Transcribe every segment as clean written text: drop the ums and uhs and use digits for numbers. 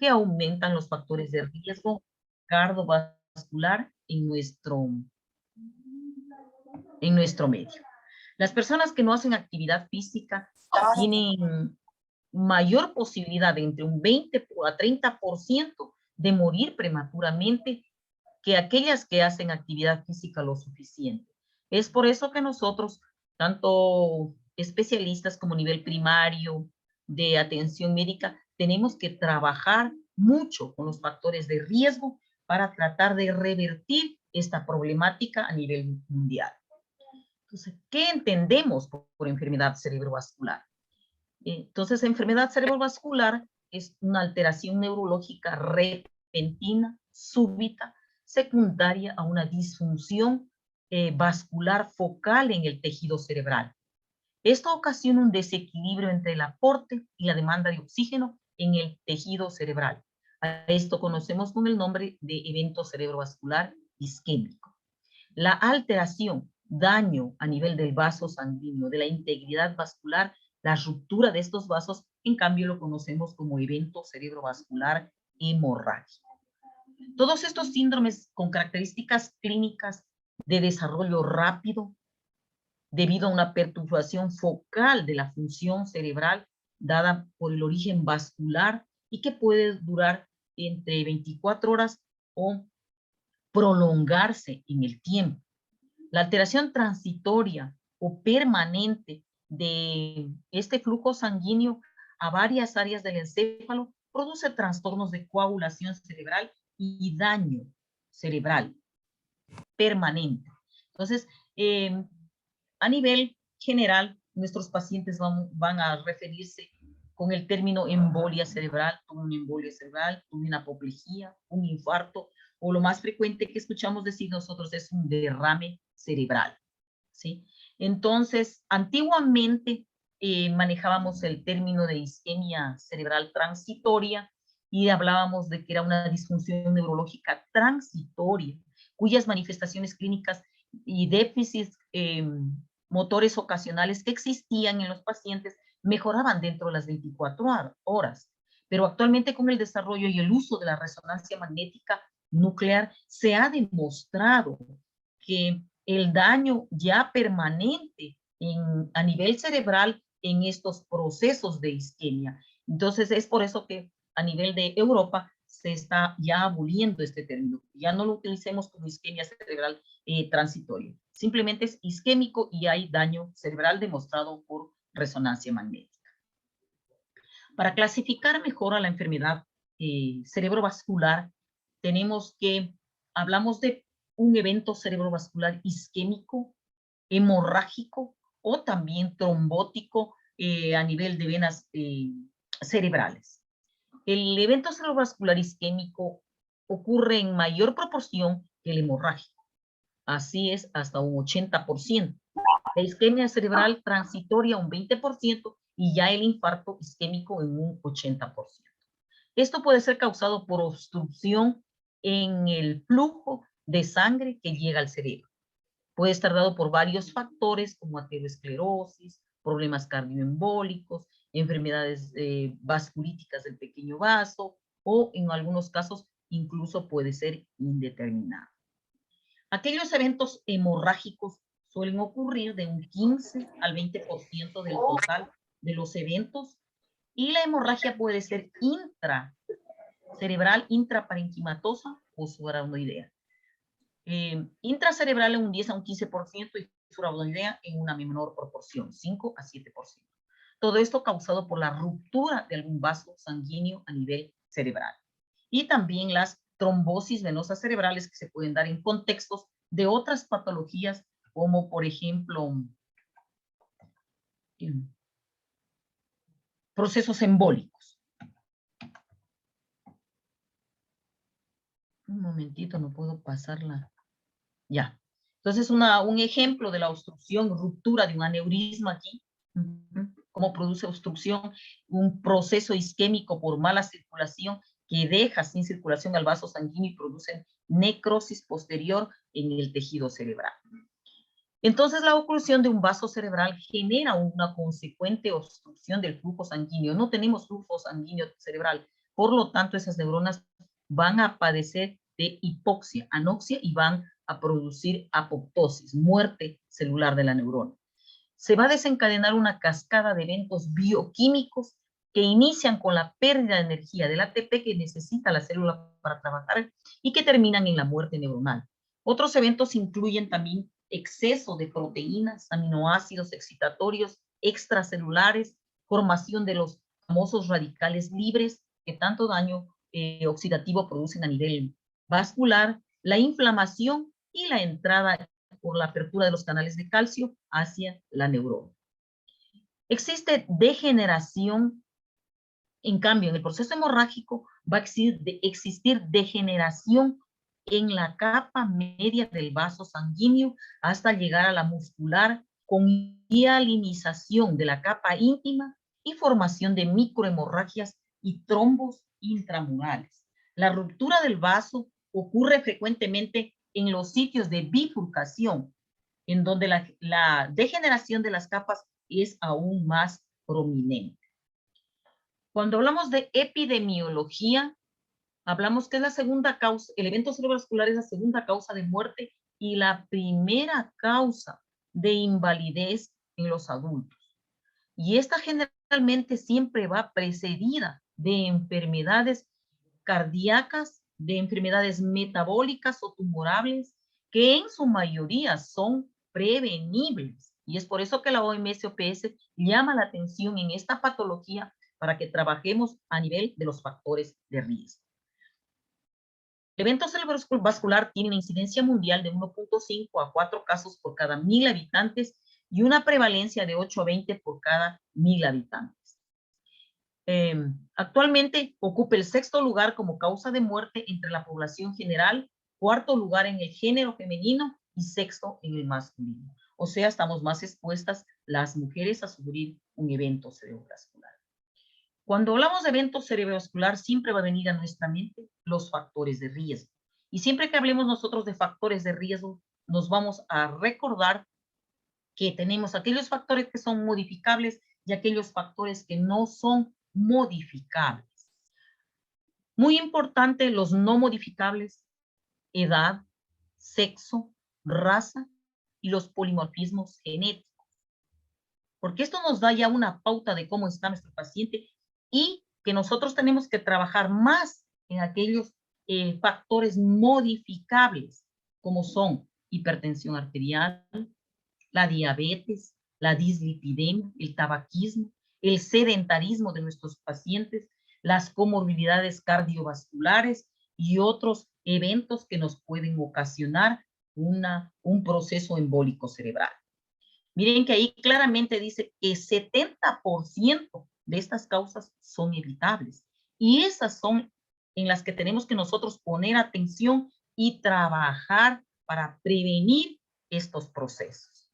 que aumentan los factores de riesgo cardiovascular en nuestro medio. Las personas que no hacen actividad física tienen mayor posibilidad de entre un 20 a 30% de morir prematuramente que aquellas que hacen actividad física lo suficiente. Es por eso que nosotros, tanto especialistas como nivel primario de atención médica, tenemos que trabajar mucho con los factores de riesgo para tratar de revertir esta problemática a nivel mundial. Entonces, ¿qué entendemos por enfermedad cerebrovascular? Entonces, enfermedad cerebrovascular es una alteración neurológica repentina, súbita, secundaria a una disfunción vascular focal en el tejido cerebral. Esto ocasiona un desequilibrio entre el aporte y la demanda de oxígeno en el tejido cerebral. A esto conocemos con el nombre de evento cerebrovascular isquémico. La alteración, daño a nivel del vaso sanguíneo, de la integridad vascular, la ruptura de estos vasos, en cambio lo conocemos como evento cerebrovascular hemorrágico. Todos estos síndromes con características clínicas de desarrollo rápido, debido a una perturbación focal de la función cerebral dada por el origen vascular y que puede durar entre 24 horas o prolongarse en el tiempo. La alteración transitoria o permanente de este flujo sanguíneo a varias áreas del encéfalo produce trastornos de coagulación cerebral y daño cerebral permanente. Entonces, a nivel general, nuestros pacientes van a referirse con el término embolia cerebral, una embolia cerebral, una apoplejía, un infarto, o lo más frecuente que escuchamos decir nosotros es un derrame cerebral, ¿sí? Entonces, antiguamente manejábamos el término de isquemia cerebral transitoria y hablábamos de que era una disfunción neurológica transitoria, cuyas manifestaciones clínicas y déficits motores ocasionales que existían en los pacientes mejoraban dentro de las 24 horas. Pero actualmente con el desarrollo y el uso de la resonancia magnética nuclear se ha demostrado que el daño ya permanente a nivel cerebral en estos procesos de isquemia. Entonces es por eso que a nivel de Europa se está ya aboliendo este término. Ya no lo utilicemos como isquemia cerebral transitoria. Simplemente es isquémico y hay daño cerebral demostrado por resonancia magnética. Para clasificar mejor a la enfermedad cerebrovascular, hablamos de un evento cerebrovascular isquémico, hemorrágico o también trombótico a nivel de venas cerebrales. El evento cerebrovascular isquémico ocurre en mayor proporción que el hemorrágico. Así es, hasta un 80%. La isquemia cerebral transitoria un 20% y ya el infarto isquémico en un 80%. Esto puede ser causado por obstrucción en el flujo de sangre que llega al cerebro. Puede estar dado por varios factores como aterosclerosis, problemas cardioembólicos, enfermedades vasculíticas del pequeño vaso o en algunos casos incluso puede ser indeterminado. Aquellos eventos hemorrágicos suelen ocurrir de un 15 al 20% del total de los eventos y la hemorragia puede ser intracerebral, intraparenquimatosa o subaracnoidea. Intracerebral en un 10 a un 15% y subaracnoidea en una menor proporción, 5 a 7%. Todo esto causado por la ruptura de algún vaso sanguíneo a nivel cerebral. Y también las trombosis venosas cerebrales que se pueden dar en contextos de otras patologías, como por ejemplo procesos embólicos. Un momentito, no puedo pasarla. Ya. Entonces, un ejemplo de la obstrucción, ruptura de un aneurisma aquí, cómo produce obstrucción, un proceso isquémico por mala circulación que deja sin circulación al vaso sanguíneo y produce necrosis posterior en el tejido cerebral. Entonces, la oclusión de un vaso cerebral genera una consecuente obstrucción del flujo sanguíneo. No tenemos flujo sanguíneo cerebral, Por lo tanto, esas neuronas van a padecer de hipoxia, anoxia y van a producir apoptosis, muerte celular de la neurona. Se va a desencadenar una cascada de eventos bioquímicos que inician con la pérdida de energía del ATP que necesita la célula para trabajar y que terminan en la muerte neuronal. Otros eventos incluyen también exceso de proteínas, aminoácidos excitatorios extracelulares, formación de los famosos radicales libres que tanto daño oxidativo producen a nivel vascular, la inflamación y la entrada por la apertura de los canales de calcio hacia la neurona. Existe degeneración, en cambio, en el proceso hemorrágico va a existir degeneración en la capa media del vaso sanguíneo hasta llegar a la muscular con hialinización de la capa íntima y formación de microhemorragias y trombos intramurales. La ruptura del vaso ocurre frecuentemente en los sitios de bifurcación, en donde la degeneración de las capas es aún más prominente. Cuando hablamos de epidemiología, hablamos que es la segunda causa, el evento cerebrovascular es la segunda causa de muerte y la primera causa de invalidez en los adultos. Y esta generalmente siempre va precedida de enfermedades cardíacas, de enfermedades metabólicas o tumorables, que en su mayoría son prevenibles. Y es por eso que la OMS-OPS llama la atención en esta patología para que trabajemos a nivel de los factores de riesgo. El evento cerebrovascular tiene una incidencia mundial de 1.5 a 4 casos por cada 1000 habitantes y una prevalencia de 8 a 20 por cada 1000 habitantes. Actualmente ocupa el 6º lugar como causa de muerte entre la población general, 4º lugar en el género femenino y 6º en el masculino. O sea, estamos más expuestas las mujeres a sufrir un evento cerebrovascular. Cuando hablamos de evento cerebrovascular, siempre va a venir a nuestra mente los factores de riesgo. Y siempre que hablemos nosotros de factores de riesgo, nos vamos a recordar que tenemos aquellos factores que son modificables y aquellos factores que no son modificables. Muy importante, los no modificables: edad, sexo, raza y los polimorfismos genéticos. Porque esto nos da ya una pauta de cómo está nuestro paciente y que nosotros tenemos que trabajar más en aquellos factores modificables, como son hipertensión arterial, la diabetes, la dislipidemia, el tabaquismo, el sedentarismo de nuestros pacientes, las comorbilidades cardiovasculares y otros eventos que nos pueden ocasionar un proceso embólico cerebral. Miren que ahí claramente dice que 70% de estas causas son evitables y esas son en las que tenemos que nosotros poner atención y trabajar para prevenir estos procesos.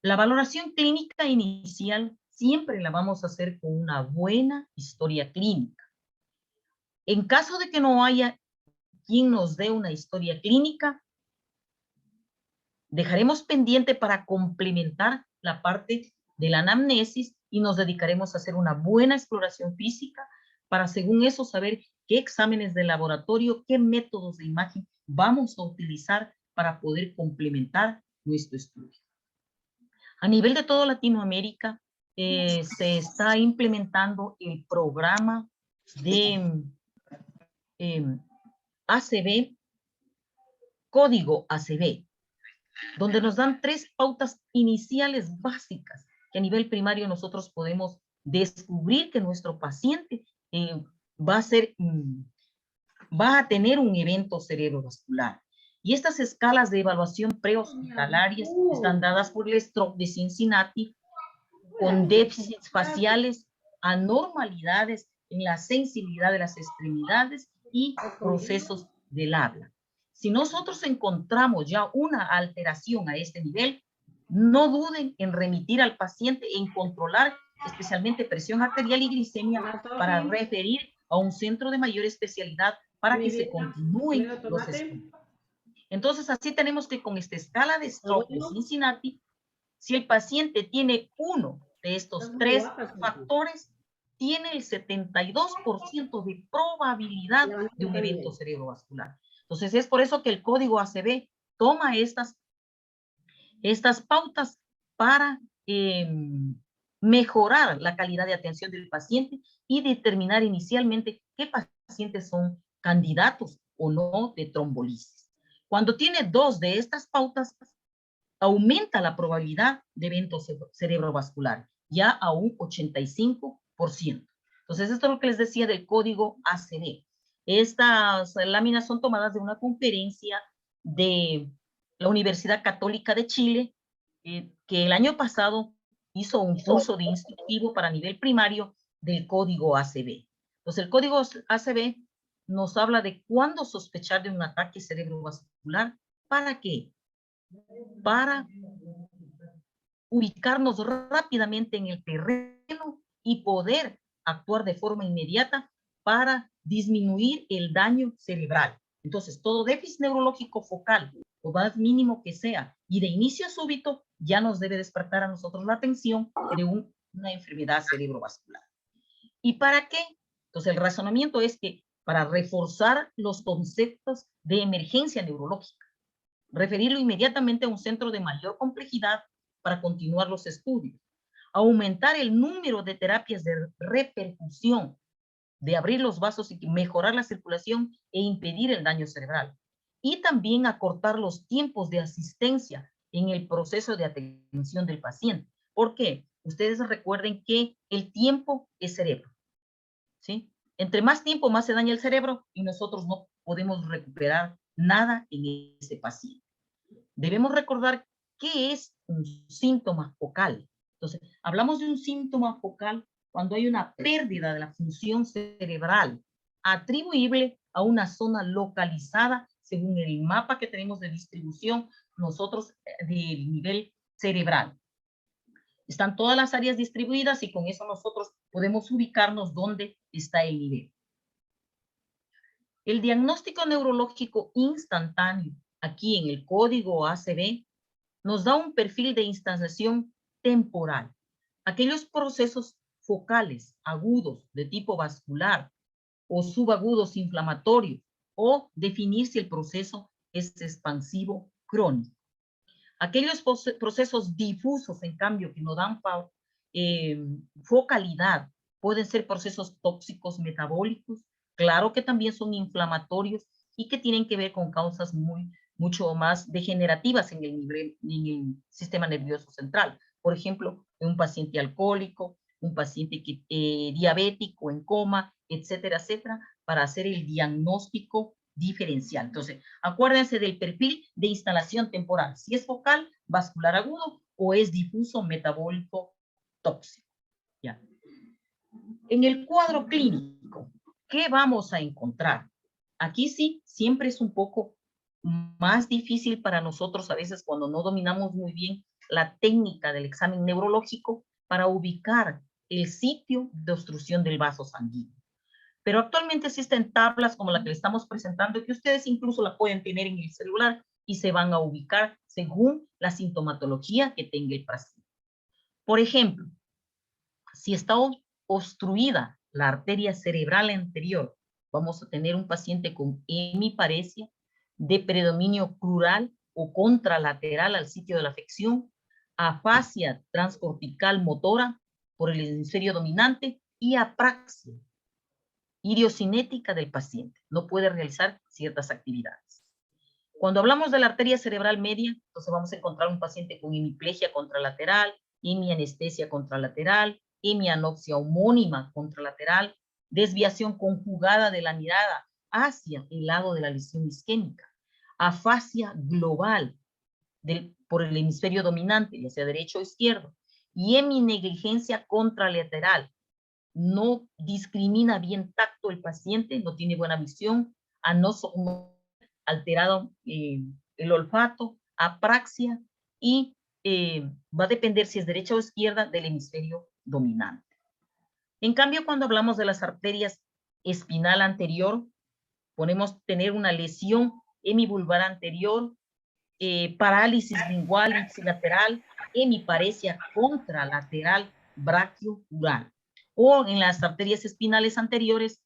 La valoración clínica inicial siempre la vamos a hacer con una buena historia clínica. En caso de que no haya quien nos dé una historia clínica, dejaremos pendiente para complementar la parte de la anamnesis y nos dedicaremos a hacer una buena exploración física para, según eso, saber qué exámenes de laboratorio, qué métodos de imagen vamos a utilizar para poder complementar nuestro estudio. A nivel de toda Latinoamérica, se está implementando el programa de ACV, código ACV, donde nos dan 3 pautas iniciales básicas que a nivel primario nosotros podemos descubrir que nuestro paciente va a tener un evento cerebrovascular. Y estas escalas de evaluación prehospitalarias están dadas por el Stroke de Cincinnati, con déficits faciales, anormalidades en la sensibilidad de las extremidades y procesos del habla. Si nosotros encontramos ya una alteración a este nivel, no duden en remitir al paciente, en controlar especialmente presión arterial y glicemia para referir a un centro de mayor especialidad para que se continúen los estudios. Entonces, así tenemos que con esta escala de Stroke de Cincinnati, si el paciente tiene uno de estos 3 factores, tiene el 72% de probabilidad de un evento cerebrovascular. Entonces, es por eso que el código ACV toma estas pautas para mejorar la calidad de atención del paciente y determinar inicialmente qué pacientes son candidatos o no de trombolisis. Cuando tiene 2 de estas pautas, aumenta la probabilidad de evento cerebrovascular ya a un 85%. Entonces, esto es lo que les decía del código ACV. Estas láminas son tomadas de una conferencia de la Universidad Católica de Chile, que el año pasado hizo un curso de instructivo para nivel primario del código ACV. Entonces, el código ACV nos habla de cuándo sospechar de un ataque cerebrovascular. ¿Para qué? Para ubicarnos rápidamente en el terreno y poder actuar de forma inmediata para disminuir el daño cerebral. Entonces, todo déficit neurológico focal, o más mínimo que sea, y de inicio súbito, ya nos debe despertar a nosotros la atención de una enfermedad cerebrovascular. ¿Y para qué? Entonces, el razonamiento es que para reforzar los conceptos de emergencia neurológica, referirlo inmediatamente a un centro de mayor complejidad para continuar los estudios, aumentar el número de terapias de repercusión, de abrir los vasos y mejorar la circulación e impedir el daño cerebral, y también acortar los tiempos de asistencia en el proceso de atención del paciente. ¿Por qué? Ustedes recuerden que el tiempo es cerebro, ¿sí? Entre más tiempo, más se daña el cerebro y nosotros no podemos recuperar nada en ese paciente. Debemos recordar qué es un síntoma focal. Entonces, hablamos de un síntoma focal cuando hay una pérdida de la función cerebral atribuible a una zona localizada según el mapa que tenemos de distribución nosotros del nivel cerebral. Están todas las áreas distribuidas y con eso nosotros podemos ubicarnos dónde está el nivel. El diagnóstico neurológico instantáneo, aquí en el código ACV, nos da un perfil de instanciación temporal. Aquellos procesos focales agudos de tipo vascular o subagudos inflamatorios, o definir si el proceso es expansivo crónico. Aquellos procesos difusos, en cambio, que no dan focalidad, pueden ser procesos tóxicos metabólicos, claro que también son inflamatorios y que tienen que ver con causas mucho más degenerativas en el sistema nervioso central. Por ejemplo, un paciente alcohólico, un paciente diabético en coma, etcétera, etcétera, para hacer el diagnóstico diferencial. Entonces, acuérdense del perfil de instalación temporal, si es focal, vascular agudo o es difuso, metabólico, tóxico. ¿Ya? En el cuadro clínico, ¿qué vamos a encontrar? Aquí sí, siempre es un poco más difícil para nosotros a veces cuando no dominamos muy bien la técnica del examen neurológico para ubicar el sitio de obstrucción del vaso sanguíneo. Pero actualmente existen tablas como la que le estamos presentando que ustedes incluso la pueden tener en el celular y se van a ubicar según la sintomatología que tenga el paciente. Por ejemplo, si está obstruida la arteria cerebral anterior, vamos a tener un paciente con hemiparesia de predominio crural o contralateral al sitio de la afección, afasia transcortical motora por el hemisferio dominante y apraxia idiocinética del paciente. No puede realizar ciertas actividades. Cuando hablamos de la arteria cerebral media, entonces vamos a encontrar un paciente con hemiplegia contralateral, hemianestesia contralateral, hemianopsia homónima contralateral, desviación conjugada de la mirada hacia el lado de la lesión isquémica, afasia global por el hemisferio dominante, ya sea derecho o izquierdo, y heminegligencia contralateral. No discrimina bien tacto el paciente, no tiene buena visión, alterado el olfato, apraxia y va a depender si es derecha o izquierda del hemisferio dominante. En cambio, cuando hablamos de las arterias espinal anterior, podemos tener una lesión hemivulvar anterior, parálisis lingual ipsilateral, hemiparesia contralateral brachioural. O en las arterias espinales anteriores,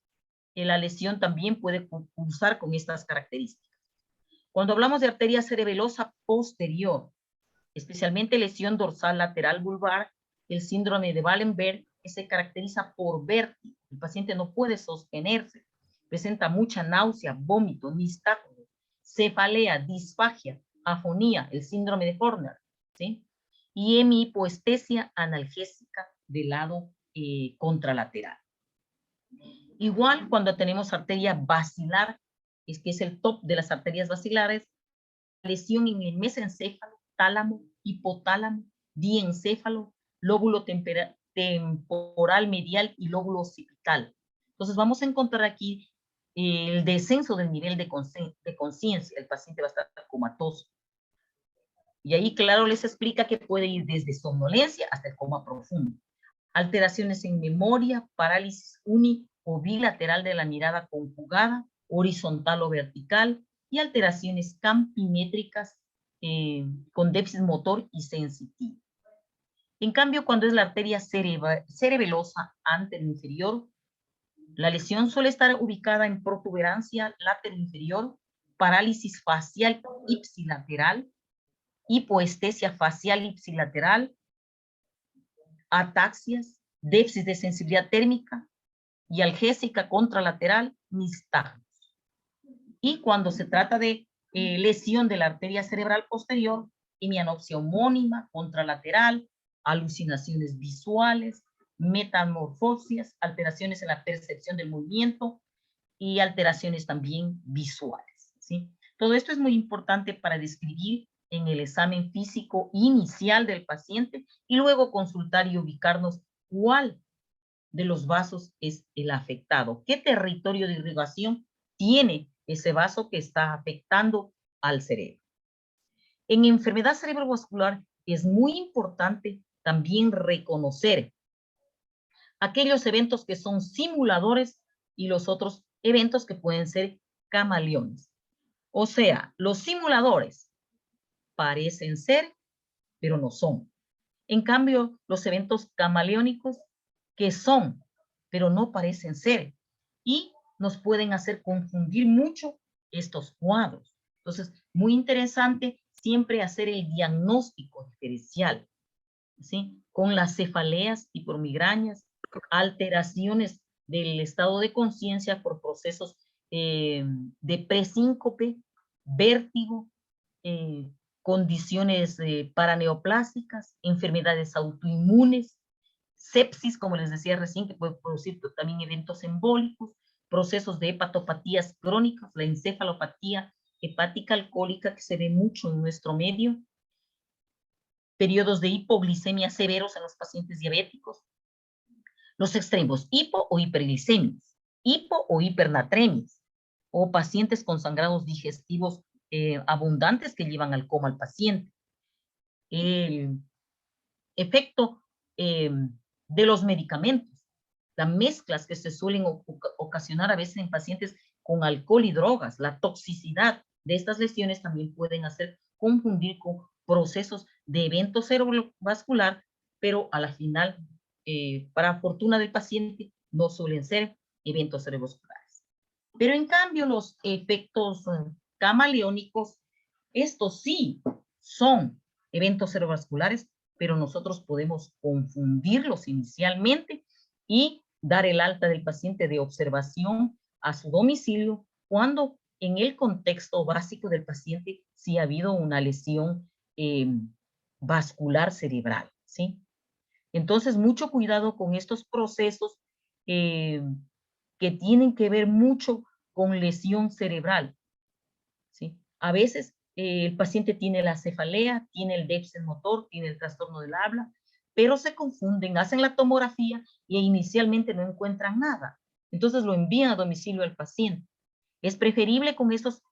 la lesión también puede cursar con estas características. Cuando hablamos de arteria cerebelosa posterior, especialmente lesión dorsal lateral vulvar, el síndrome de Wallenberg, que se caracteriza por vértigo. El paciente no puede sostenerse, presenta mucha náusea, vómito, nistagmo, cefalea, disfagia, afonía, el síndrome de Horner, ¿sí? Y hemihipoestesia analgésica del lado contralateral. Igual cuando tenemos arteria basilar, es que es el top de las arterias basilares, lesión en el mesencéfalo, tálamo, hipotálamo, diencéfalo, lóbulo temporal medial y lóbulo occipital. Entonces vamos a encontrar aquí el descenso del nivel de conciencia. El paciente va a estar comatoso. Y ahí, claro, les explica que puede ir desde somnolencia hasta el coma profundo. Alteraciones en memoria, parálisis uni o bilateral de la mirada conjugada, horizontal o vertical, y alteraciones campimétricas con déficit motor y sensitivo. En cambio, cuando es la arteria cerebelosa anteroinferior, la lesión suele estar ubicada en protuberancia lateroinferior, parálisis facial ipsilateral, hipoestesia facial ipsilateral, ataxias, déficit de sensibilidad térmica y algésica contralateral, nistagmos. Y cuando se trata de lesión de la arteria cerebral posterior, hemianopsia homónima, contralateral, alucinaciones visuales, metamorfosias, alteraciones en la percepción del movimiento y alteraciones también visuales, ¿sí? Todo esto es muy importante para describir en el examen físico inicial del paciente y luego consultar y ubicarnos cuál de los vasos es el afectado, qué territorio de irrigación tiene ese vaso que está afectando al cerebro. En enfermedad cerebrovascular es muy importante también reconocer aquellos eventos que son simuladores y los otros eventos que pueden ser camaleones. O sea, los simuladores parecen ser, pero no son. En cambio, los eventos camaleónicos que son, pero no parecen ser, y nos pueden hacer confundir mucho estos cuadros. Entonces, muy interesante siempre hacer el diagnóstico diferencial, ¿sí? Con las cefaleas, hipomigrañas, alteraciones del estado de conciencia por procesos de presíncope, vértigo, condiciones paraneoplásticas, enfermedades autoinmunes, sepsis, como les decía recién, que puede producir también eventos embólicos, procesos de hepatopatías crónicas, la encefalopatía hepática alcohólica que se ve mucho en nuestro medio, periodos de hipoglicemia severos en los pacientes diabéticos, los extremos, hipo o hiperglicemias, hipo o hipernatremias, o pacientes con sangrados digestivos abundantes que llevan al coma al paciente. El efecto de los medicamentos, las mezclas que se suelen ocasionar a veces en pacientes con alcohol y drogas, la toxicidad de estas lesiones también pueden hacer confundir con procesos de evento cerebrovascular, pero a la final, para fortuna del paciente, no suelen ser eventos cerebrovasculares. Pero en cambio, los efectos camaleónicos, estos sí son eventos cerebrovasculares, pero nosotros podemos confundirlos inicialmente y dar el alta del paciente de observación a su domicilio cuando en el contexto básico del paciente sí ha habido una lesión vascular cerebral, ¿sí? Entonces, mucho cuidado con estos procesos que tienen que ver mucho con lesión cerebral, ¿sí? A veces el paciente tiene la cefalea, tiene el déficit motor, tiene el trastorno del habla, pero se confunden, hacen la tomografía y inicialmente no encuentran nada. Entonces lo envían a domicilio al paciente. Es preferible con estos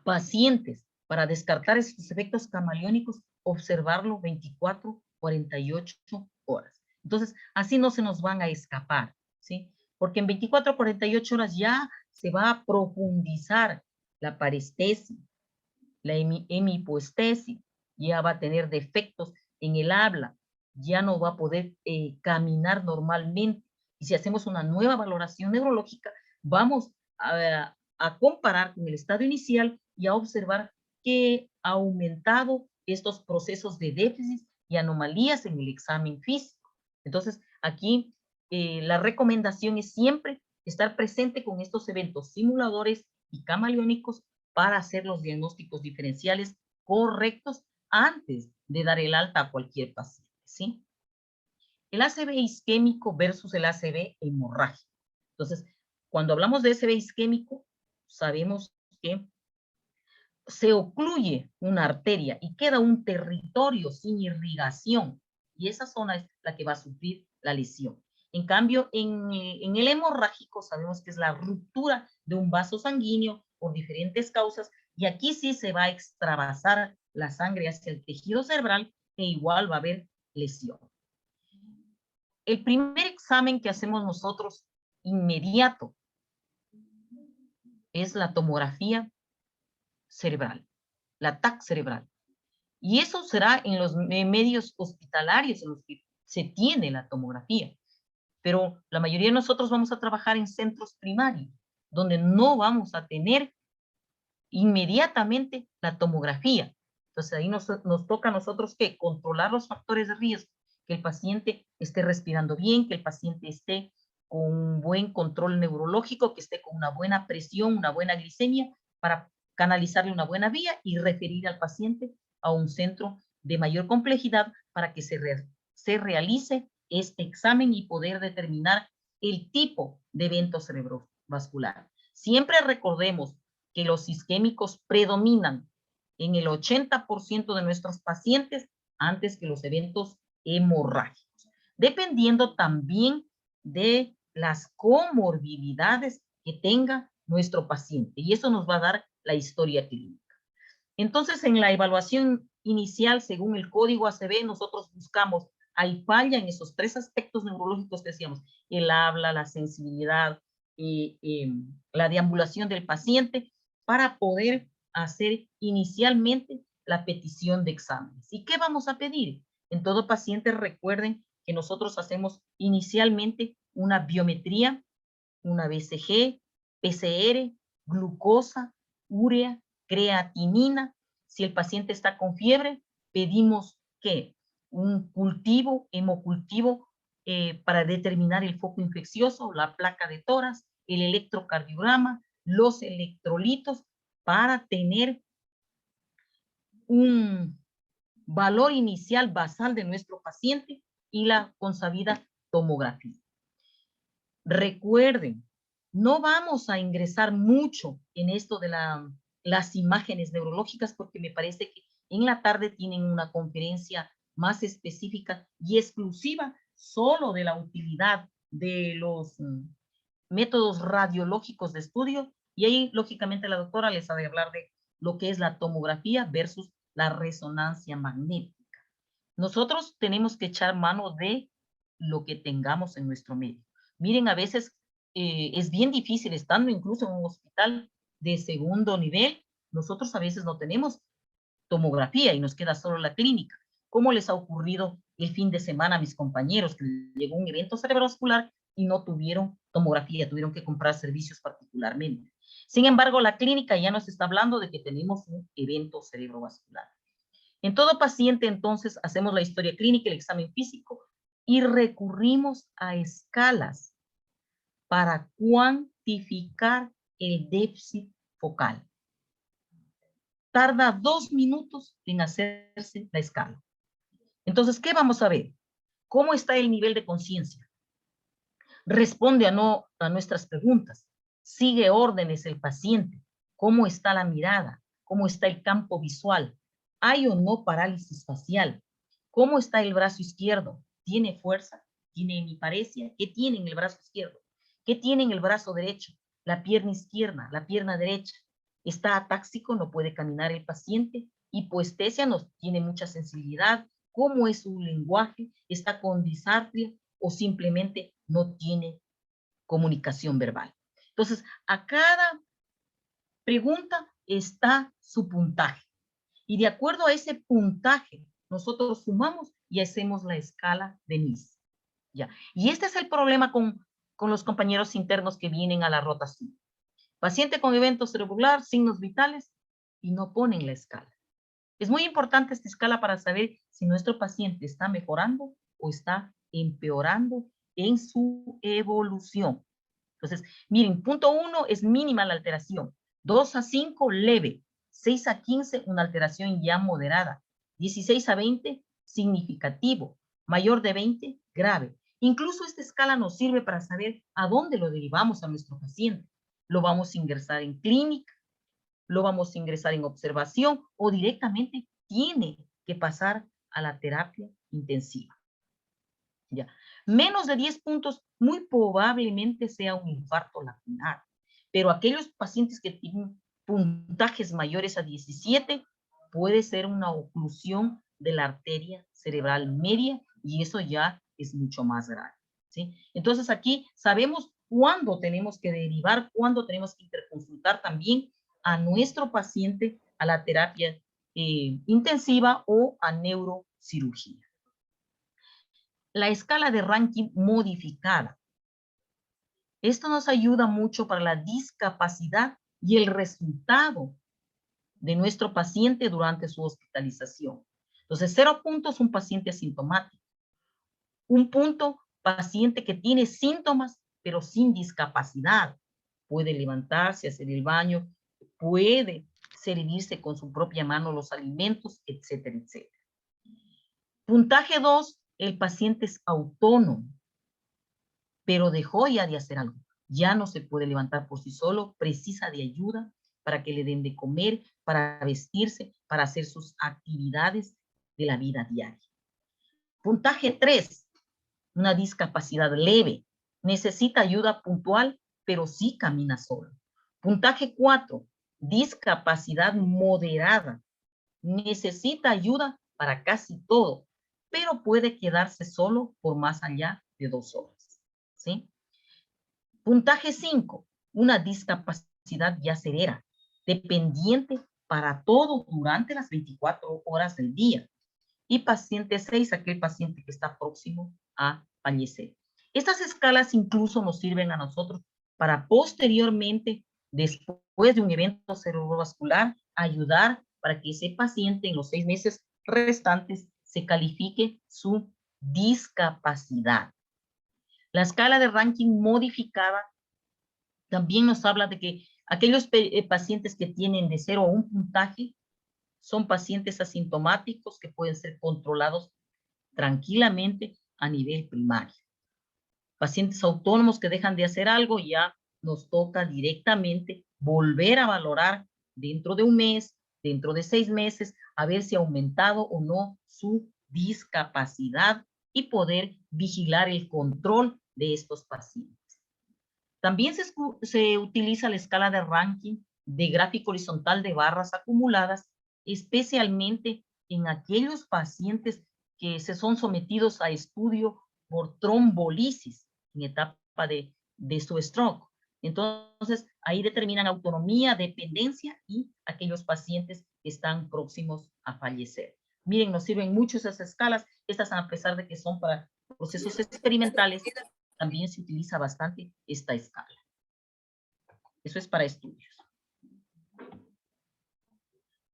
pacientes, para descartar estos efectos camaleónicos, observarlo 24, 48 horas. Entonces, así no se nos van a escapar, ¿sí? Porque en 24 a 48 horas ya se va a profundizar la parestesia, la hemihipoestesia, ya va a tener defectos en el habla, ya no va a poder caminar normalmente. Y si hacemos una nueva valoración neurológica, vamos a comparar con el estado inicial y a observar que ha aumentado estos procesos de déficit y anomalías en el examen físico. Entonces, aquí la recomendación es siempre estar presente con estos eventos simuladores y camaleónicos para hacer los diagnósticos diferenciales correctos antes de dar el alta a cualquier paciente, ¿sí? El ACV isquémico versus el ACV hemorrágico. Entonces, cuando hablamos de ACV isquémico, sabemos que se ocluye una arteria y queda un territorio sin irrigación, y esa zona es la que va a sufrir la lesión. En cambio, en el hemorrágico sabemos que es la ruptura de un vaso sanguíneo por diferentes causas, y aquí sí se va a extravasar la sangre hacia el tejido cerebral e igual va a haber lesión. El primer examen que hacemos nosotros inmediato es la tomografía cerebral, la TAC cerebral. Y eso será en los medios hospitalarios en los que se tiene la tomografía. Pero la mayoría de nosotros vamos a trabajar en centros primarios, donde no vamos a tener inmediatamente la tomografía. Entonces ahí nos toca a nosotros que controlar los factores de riesgo, que el paciente esté respirando bien, que el paciente esté con un buen control neurológico, que esté con una buena presión, una buena glicemia, para canalizarle una buena vía y referir al paciente a un centro de mayor complejidad para que se realice este examen y poder determinar el tipo de evento cerebrovascular. Siempre recordemos que los isquémicos predominan en el 80% de nuestros pacientes antes que los eventos hemorrágicos, dependiendo también de las comorbilidades que tenga nuestro paciente, y eso nos va a dar la historia clínica. Entonces, en la evaluación inicial, según el código ACV, nosotros buscamos, hay falla en esos tres aspectos neurológicos que decíamos, el habla, la sensibilidad, la deambulación del paciente, para poder hacer inicialmente la petición de exámenes. ¿Y qué vamos a pedir? En todo paciente, recuerden que nosotros hacemos inicialmente una biometría, una BCG, PCR, glucosa, urea, creatinina. Si el paciente está con fiebre, pedimos que un cultivo, hemocultivo, para determinar el foco infeccioso, la placa de tórax, el electrocardiograma, los electrolitos, para tener un valor inicial basal de nuestro paciente y la consabida tomografía. Recuerden, no vamos a ingresar mucho en esto de las imágenes neurológicas, porque me parece que en la tarde tienen una conferencia más específica y exclusiva solo de la utilidad de los métodos radiológicos de estudio, y ahí lógicamente la doctora les ha de hablar de lo que es la tomografía versus la resonancia magnética. Nosotros tenemos que echar mano de lo que tengamos en nuestro medio. Miren, a veces es bien difícil, estando incluso en un hospital de segundo nivel, nosotros a veces no tenemos tomografía y nos queda solo la clínica. ¿Cómo les ha ocurrido el fin de semana a mis compañeros que llegó un evento cerebrovascular y no tuvieron tomografía, tuvieron que comprar servicios particularmente? Sin embargo, la clínica ya nos está hablando de que tenemos un evento cerebrovascular. En todo paciente, entonces, hacemos la historia clínica, el examen físico y recurrimos a escalas para cuantificar el déficit focal. Tarda 2 minutos en hacerse la escala. Entonces, ¿qué vamos a ver? ¿Cómo está el nivel de conciencia? Responde a nuestras preguntas. Sigue órdenes el paciente. ¿Cómo está la mirada? ¿Cómo está el campo visual? ¿Hay o no parálisis facial? ¿Cómo está el brazo izquierdo? ¿Tiene fuerza? ¿Tiene hemiparesia? ¿Qué tiene en el brazo izquierdo? ¿Qué tiene en el brazo derecho? La pierna izquierda, la pierna derecha. ¿Está atáxico? ¿No puede caminar el paciente? Hipoestesia, no tiene mucha sensibilidad. ¿Cómo es su lenguaje? ¿Está con disartria o simplemente no tiene comunicación verbal? Entonces, a cada pregunta está su puntaje. Y de acuerdo a ese puntaje, nosotros sumamos y hacemos la escala de NIS. Ya. Y este es el problema con los compañeros internos que vienen a la rotación. Paciente con evento cerebrovascular, signos vitales, y no ponen la escala. Es muy importante esta escala para saber si nuestro paciente está mejorando o está empeorando en su evolución. Entonces, miren, punto 1 es mínima la alteración, 2 a 5 leve, 6 a 15 una alteración ya moderada, 16 a 20 significativo, mayor de 20 grave. Incluso esta escala nos sirve para saber a dónde lo derivamos a nuestro paciente. Lo vamos a ingresar en clínica, lo vamos a ingresar en observación o directamente tiene que pasar a la terapia intensiva. Ya. Menos de 10 puntos muy probablemente sea un infarto lacunar, pero aquellos pacientes que tienen puntajes mayores a 17 puede ser una oclusión de la arteria cerebral media y eso ya es mucho más grave, ¿sí? Entonces aquí sabemos cuándo tenemos que derivar, cuándo tenemos que interconsultar también a nuestro paciente a la terapia intensiva o a neurocirugía. La escala de ranking modificada. Esto nos ayuda mucho para la discapacidad y el resultado de nuestro paciente durante su hospitalización. Entonces, 0 puntos, un paciente asintomático. 1 punto, paciente que tiene síntomas, pero sin discapacidad. Puede levantarse, hacer el baño, puede servirse con su propia mano los alimentos, etcétera, etcétera. Puntaje 2, el paciente es autónomo, pero dejó ya de hacer algo. Ya no se puede levantar por sí solo, precisa de ayuda para que le den de comer, para vestirse, para hacer sus actividades de la vida diaria. Puntaje 3, una discapacidad leve. Necesita ayuda puntual, pero sí camina solo. Puntaje 4, discapacidad moderada. Necesita ayuda para casi todo, pero puede quedarse solo por más allá de 2 horas. ¿Sí? Puntaje 5, una discapacidad ya severa, dependiente para todo durante las 24 horas del día. Y paciente 6, aquel paciente que está próximo a fallecer. Estas escalas incluso nos sirven a nosotros para posteriormente, después de un evento cerebrovascular, ayudar para que ese paciente en los 6 meses restantes se califique su discapacidad. La escala de ranking modificada también nos habla de que aquellos pacientes que tienen de 0 a 1 puntaje son pacientes asintomáticos que pueden ser controlados tranquilamente a nivel primario. Pacientes autónomos que dejan de hacer algo, ya nos toca directamente volver a valorar dentro de un mes, dentro de 6 meses, a ver si ha aumentado o no su discapacidad y poder vigilar el control de estos pacientes. También se utiliza la escala de ranking de gráfico horizontal de barras acumuladas, especialmente en aquellos pacientes que se son sometidos a estudio por trombolisis en etapa de su stroke. Entonces, ahí determinan autonomía, dependencia y aquellos pacientes que están próximos a fallecer. Miren, nos sirven mucho esas escalas. Estas, a pesar de que son para procesos experimentales, también se utiliza bastante esta escala. Eso es para estudios.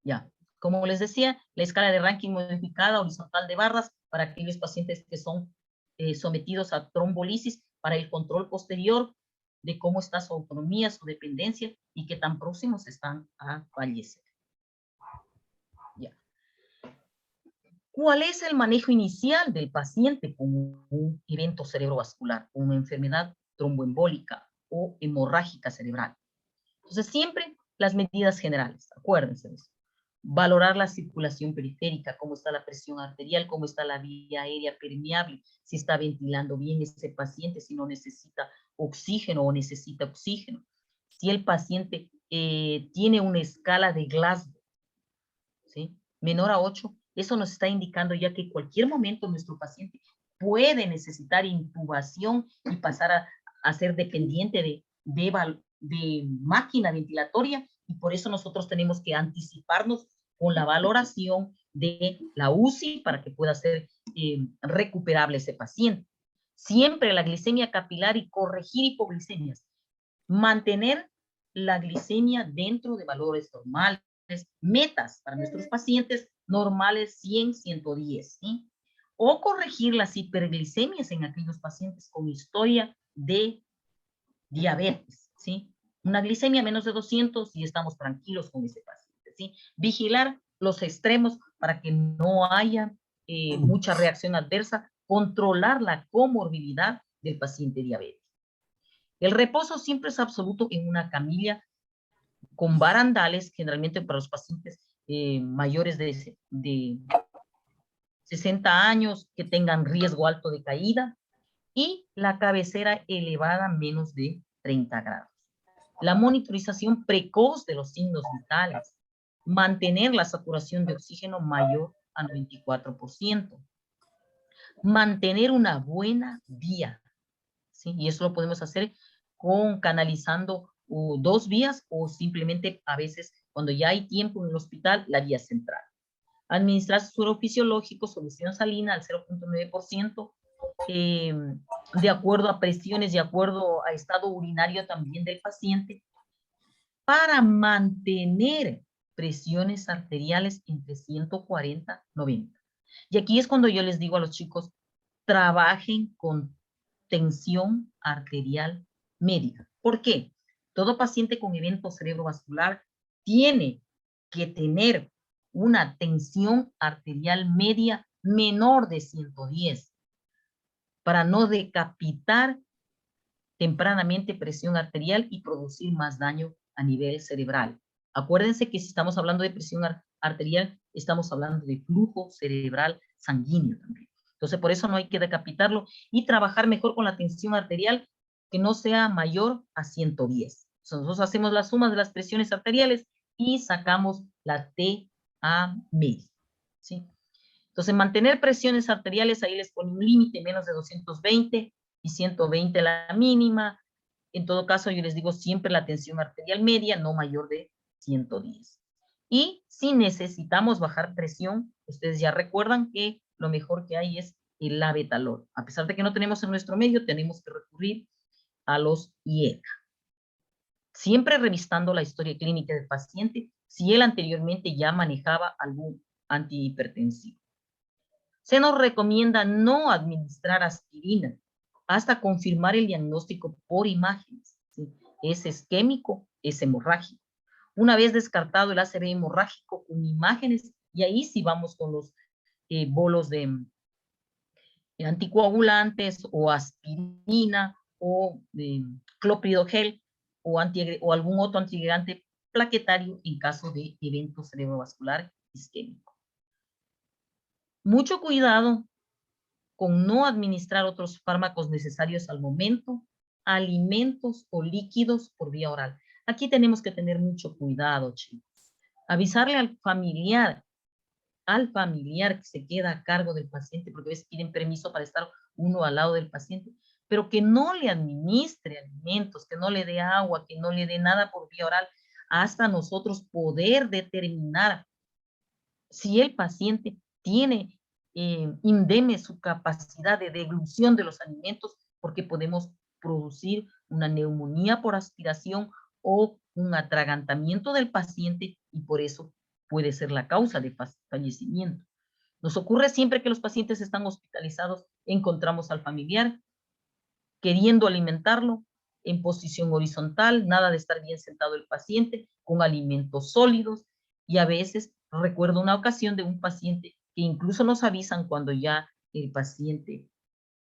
Ya, como les decía, la escala de ranking modificada horizontal de barras para aquellos pacientes que son sometidos a trombolisis para el control posterior de cómo está su autonomía, su dependencia y qué tan próximos están a fallecer. Ya. ¿Cuál es el manejo inicial del paciente con un evento cerebrovascular, con una enfermedad tromboembólica o hemorrágica cerebral? Entonces, siempre las medidas generales, acuérdense de eso. Valorar la circulación periférica, cómo está la presión arterial, cómo está la vía aérea permeable, si está ventilando bien ese paciente, si no necesita oxígeno o necesita oxígeno. Si el paciente tiene una escala de Glasgow, ¿sí?, menor a 8, eso nos está indicando ya que en cualquier momento nuestro paciente puede necesitar intubación y pasar a ser dependiente de máquina ventilatoria, y por eso nosotros tenemos que anticiparnos con la valoración de la UCI para que pueda ser recuperable ese paciente. Siempre la glicemia capilar y corregir hipoglicemias. Mantener la glicemia dentro de valores normales. Metas para nuestros pacientes normales 100, 110, ¿sí? O corregir las hiperglicemias en aquellos pacientes con historia de diabetes, ¿sí? Una glicemia menos de 200 y estamos tranquilos con ese paciente, ¿sí? Vigilar los extremos para que no haya mucha reacción adversa, controlar la comorbilidad del paciente diabético. El reposo siempre es absoluto en una camilla con barandales, generalmente para los pacientes mayores de 60 años que tengan riesgo alto de caída, y la cabecera elevada menos de 30 grados. La monitorización precoz de los signos vitales. Mantener la saturación de oxígeno mayor a 94%. Mantener una buena vía, ¿sí? Y eso lo podemos hacer canalizando 2 vías o simplemente a veces cuando ya hay tiempo en el hospital, la vía central. Administrar suero fisiológico, solución salina al 0.9%, de acuerdo a presiones, de acuerdo a estado urinario también del paciente, para mantener presiones arteriales entre 140 y 90. Y aquí es cuando yo les digo a los chicos, trabajen con tensión arterial media. ¿Por qué? Todo paciente con evento cerebrovascular tiene que tener una tensión arterial media menor de 110 para no decapitar tempranamente presión arterial y producir más daño a nivel cerebral. Acuérdense que si estamos hablando de presión arterial, estamos hablando de flujo cerebral sanguíneo también. Entonces, por eso no hay que decapitarlo y trabajar mejor con la tensión arterial que no sea mayor a 110. Entonces, nosotros hacemos la suma de las presiones arteriales y sacamos la TA media, ¿sí? Entonces, mantener presiones arteriales, ahí les pone un límite, menos de 220 y 120 la mínima. En todo caso, yo les digo siempre la tensión arterial media, no mayor de 110. Y si necesitamos bajar presión, ustedes ya recuerdan que lo mejor que hay es el labetalol. A pesar de que no tenemos en nuestro medio, tenemos que recurrir a los IECA. Siempre revisando la historia clínica del paciente, si él anteriormente ya manejaba algún antihipertensivo. Se nos recomienda no administrar aspirina hasta confirmar el diagnóstico por imágenes, ¿sí? Es isquémico, es hemorrágico. Una vez descartado el ACV hemorrágico con imágenes, y ahí sí vamos con los bolos de anticoagulantes o aspirina o clopidogel o algún otro antiagregante plaquetario en caso de evento cerebrovascular isquémico. Mucho cuidado con no administrar otros fármacos necesarios al momento, alimentos o líquidos por vía oral. Aquí tenemos que tener mucho cuidado, chicos. Avisarle al familiar que se queda a cargo del paciente, porque a veces piden permiso para estar uno al lado del paciente, pero que no le administre alimentos, que no le dé agua, que no le dé nada por vía oral, hasta nosotros poder determinar si el paciente tiene indeme su capacidad de deglución de los alimentos, porque podemos producir una neumonía por aspiración o un atragantamiento del paciente y por eso puede ser la causa de fallecimiento. Nos ocurre siempre que los pacientes están hospitalizados, encontramos al familiar queriendo alimentarlo en posición horizontal, nada de estar bien sentado el paciente, con alimentos sólidos, y a veces recuerdo una ocasión de un paciente que incluso nos avisan cuando ya el paciente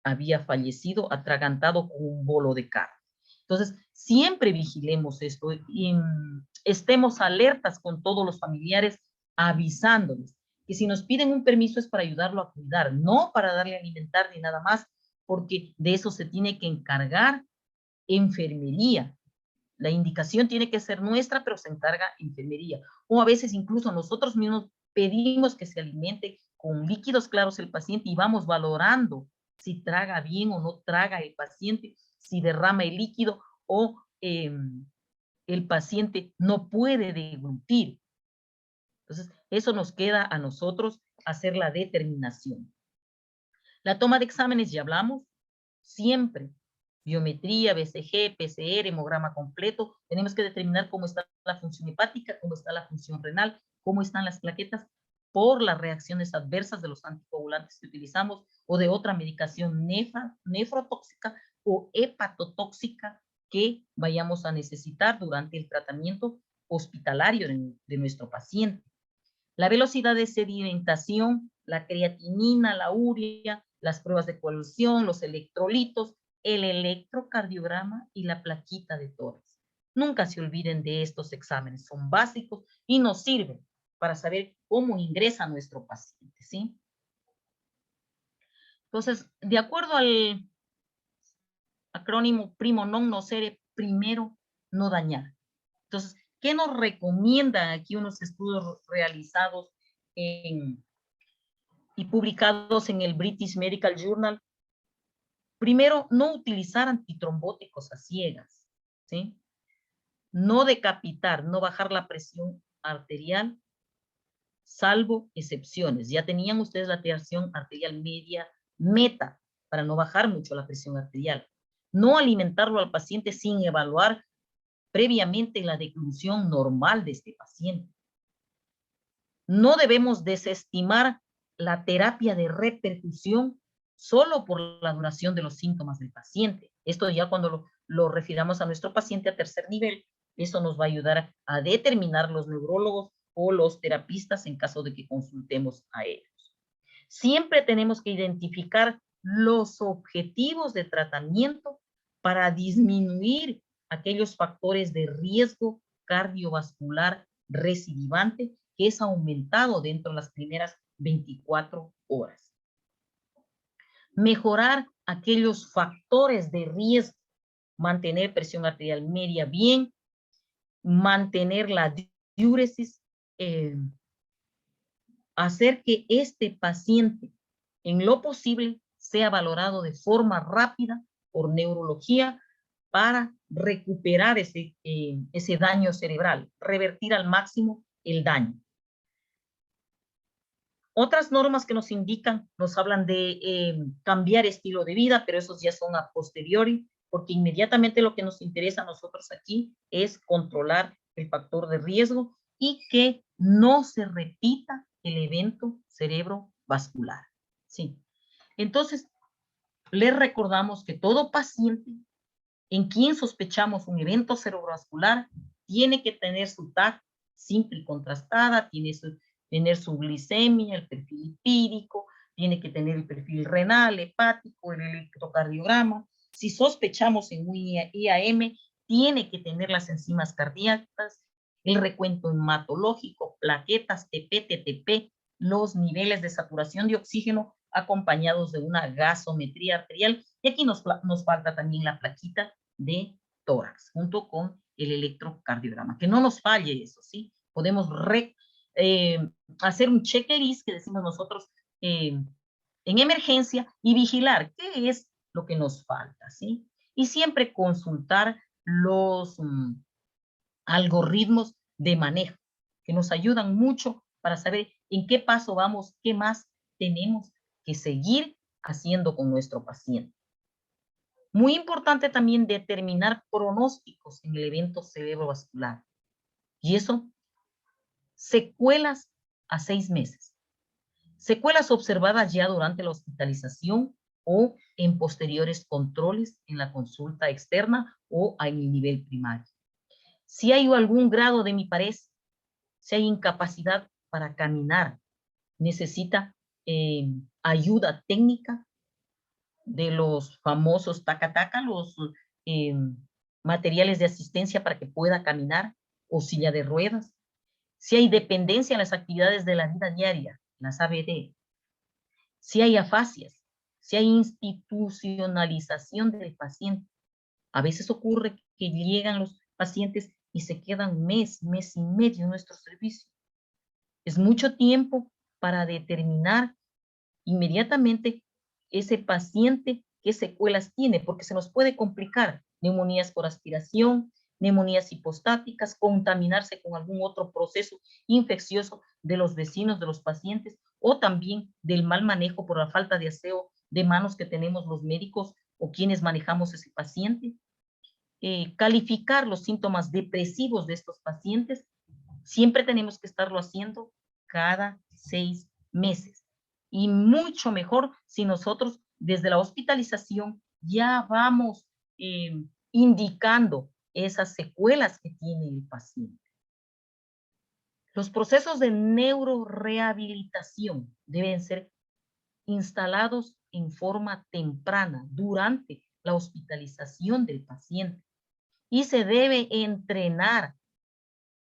había fallecido atragantado con un bolo de carne. Entonces, siempre vigilemos esto y estemos alertas con todos los familiares, avisándoles que si nos piden un permiso es para ayudarlo a cuidar, no para darle a alimentar ni nada más, porque de eso se tiene que encargar enfermería. La indicación tiene que ser nuestra, pero se encarga enfermería. O a veces incluso nosotros mismos pedimos que se alimente con líquidos claros el paciente y vamos valorando si traga bien o no traga el paciente, si derrama el líquido o el paciente no puede deglutir. Entonces, eso nos queda a nosotros hacer la determinación. La toma de exámenes, ya hablamos, siempre. Biometría, BCG, PCR, hemograma completo. Tenemos que determinar cómo está la función hepática, cómo está la función renal, cómo están las plaquetas por las reacciones adversas de los anticoagulantes que utilizamos o de otra medicación nefrotóxica o hepatotóxica que vayamos a necesitar durante el tratamiento hospitalario de nuestro paciente. La velocidad de sedimentación, la creatinina, la urea, las pruebas de coagulación, los electrolitos, el electrocardiograma y la plaquita de tórax. Nunca se olviden de estos exámenes, son básicos y nos sirven para saber cómo ingresa nuestro paciente, ¿sí? Entonces, de acuerdo al acrónimo primo non nocere, primero no dañar. Entonces, ¿qué nos recomiendan aquí unos estudios realizados y publicados en el British Medical Journal? Primero, no utilizar antitrombóticos a ciegas, ¿sí? No decapitar, no bajar la presión arterial, salvo excepciones. Ya tenían ustedes la presión arterial media meta para no bajar mucho la presión arterial. No alimentarlo al paciente sin evaluar previamente la declusión normal de este paciente. No debemos desestimar la terapia de repercusión solo por la duración de los síntomas del paciente. Esto ya cuando lo refiramos a nuestro paciente a tercer nivel, eso nos va a ayudar a determinar los neurólogos o los terapistas en caso de que consultemos a ellos. Siempre tenemos que identificar los objetivos de tratamiento para disminuir aquellos factores de riesgo cardiovascular recidivante que es aumentado dentro de las primeras 24 horas. Mejorar aquellos factores de riesgo, mantener presión arterial media bien, mantener la diuresis, hacer que este paciente, en lo posible, sea valorado de forma rápida por neurología para recuperar ese daño cerebral, revertir al máximo el daño. Otras normas que nos indican, nos hablan de cambiar estilo de vida, pero esos ya son a posteriori, porque inmediatamente lo que nos interesa a nosotros aquí es controlar el factor de riesgo y que no se repita el evento cerebrovascular. Sí. Entonces, les recordamos que todo paciente en quien sospechamos un evento cerebrovascular tiene que tener su TAC simple y contrastada, tiene tener su glicemia, el perfil lipídico, tiene que tener el perfil renal, hepático, el electrocardiograma. Si sospechamos en un IAM, tiene que tener las enzimas cardíacas, el recuento hematológico, plaquetas, TP, TTP, los niveles de saturación de oxígeno acompañados de una gasometría arterial. Y aquí nos falta también la plaquita de tórax, junto con el electrocardiograma. Que no nos falle eso, ¿sí? Podemos hacer un checklist que decimos nosotros en emergencia y vigilar qué es lo que nos falta, ¿sí? Y siempre consultar los algoritmos de manejo que nos ayudan mucho para saber en qué paso vamos, qué más tenemos que seguir haciendo con nuestro paciente. Muy importante también determinar pronósticos en el evento cerebrovascular. Y eso, secuelas a 6 meses. Secuelas observadas ya durante la hospitalización o en posteriores controles en la consulta externa o a nivel primario. Si hay algún grado de hemiparesia, si hay incapacidad para caminar, necesita ayuda técnica de los famosos taca-taca, los materiales de asistencia para que pueda caminar o silla de ruedas. Si hay dependencia en las actividades de la vida diaria, las ABD. Si hay afasias, si hay institucionalización del paciente. A veces ocurre que llegan los pacientes y se quedan mes y medio en nuestro servicio. Es mucho tiempo para determinar inmediatamente ese paciente qué secuelas tiene, porque se nos puede complicar neumonías por aspiración, neumonías hipostáticas, contaminarse con algún otro proceso infeccioso de los vecinos de los pacientes o también del mal manejo por la falta de aseo de manos que tenemos los médicos o quienes manejamos ese paciente. Calificar los síntomas depresivos de estos pacientes. Siempre tenemos que estarlo haciendo cada 6 meses. Y mucho mejor si nosotros desde la hospitalización ya vamos indicando esas secuelas que tiene el paciente. Los procesos de neurorehabilitación deben ser instalados en forma temprana durante la hospitalización del paciente y se debe entrenar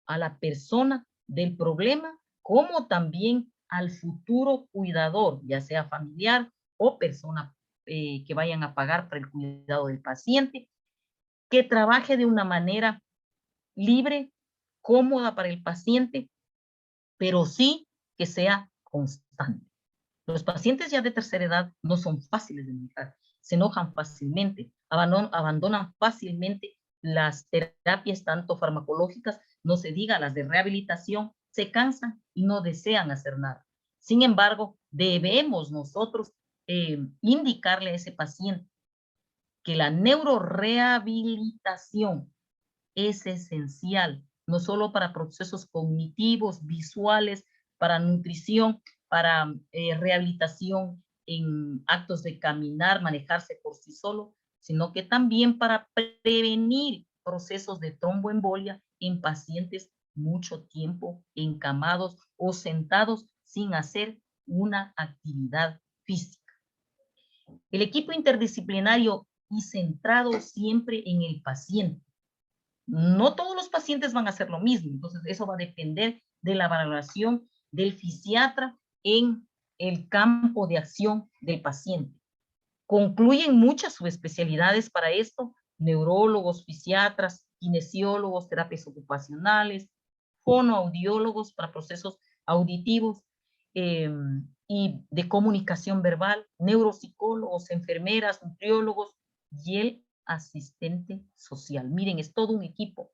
a la persona del problema como también al futuro cuidador, ya sea familiar o persona que vayan a pagar para el cuidado del paciente, que trabaje de una manera libre, cómoda para el paciente, pero sí que sea constante. Los pacientes ya de tercera edad no son fáciles de manejar, se enojan fácilmente, abandonan fácilmente las terapias tanto farmacológicas, no se diga las de rehabilitación, se cansan y no desean hacer nada. Sin embargo, debemos nosotros indicarle a ese paciente que la neurorehabilitación es esencial, no solo para procesos cognitivos, visuales, para nutrición, para rehabilitación en actos de caminar, manejarse por sí solo, sino que también para prevenir procesos de tromboembolia en pacientes mucho tiempo encamados o sentados sin hacer una actividad física. El equipo interdisciplinario y centrado siempre en el paciente. No todos los pacientes van a hacer lo mismo, entonces eso va a depender de la valoración del fisiatra en el campo de acción del paciente. Concluyen muchas subespecialidades para esto, neurólogos, fisiatras, kinesiólogos, terapias ocupacionales, fonoaudiólogos para procesos auditivos y de comunicación verbal, neuropsicólogos, enfermeras, nutriólogos y el asistente social. Miren, es todo un equipo.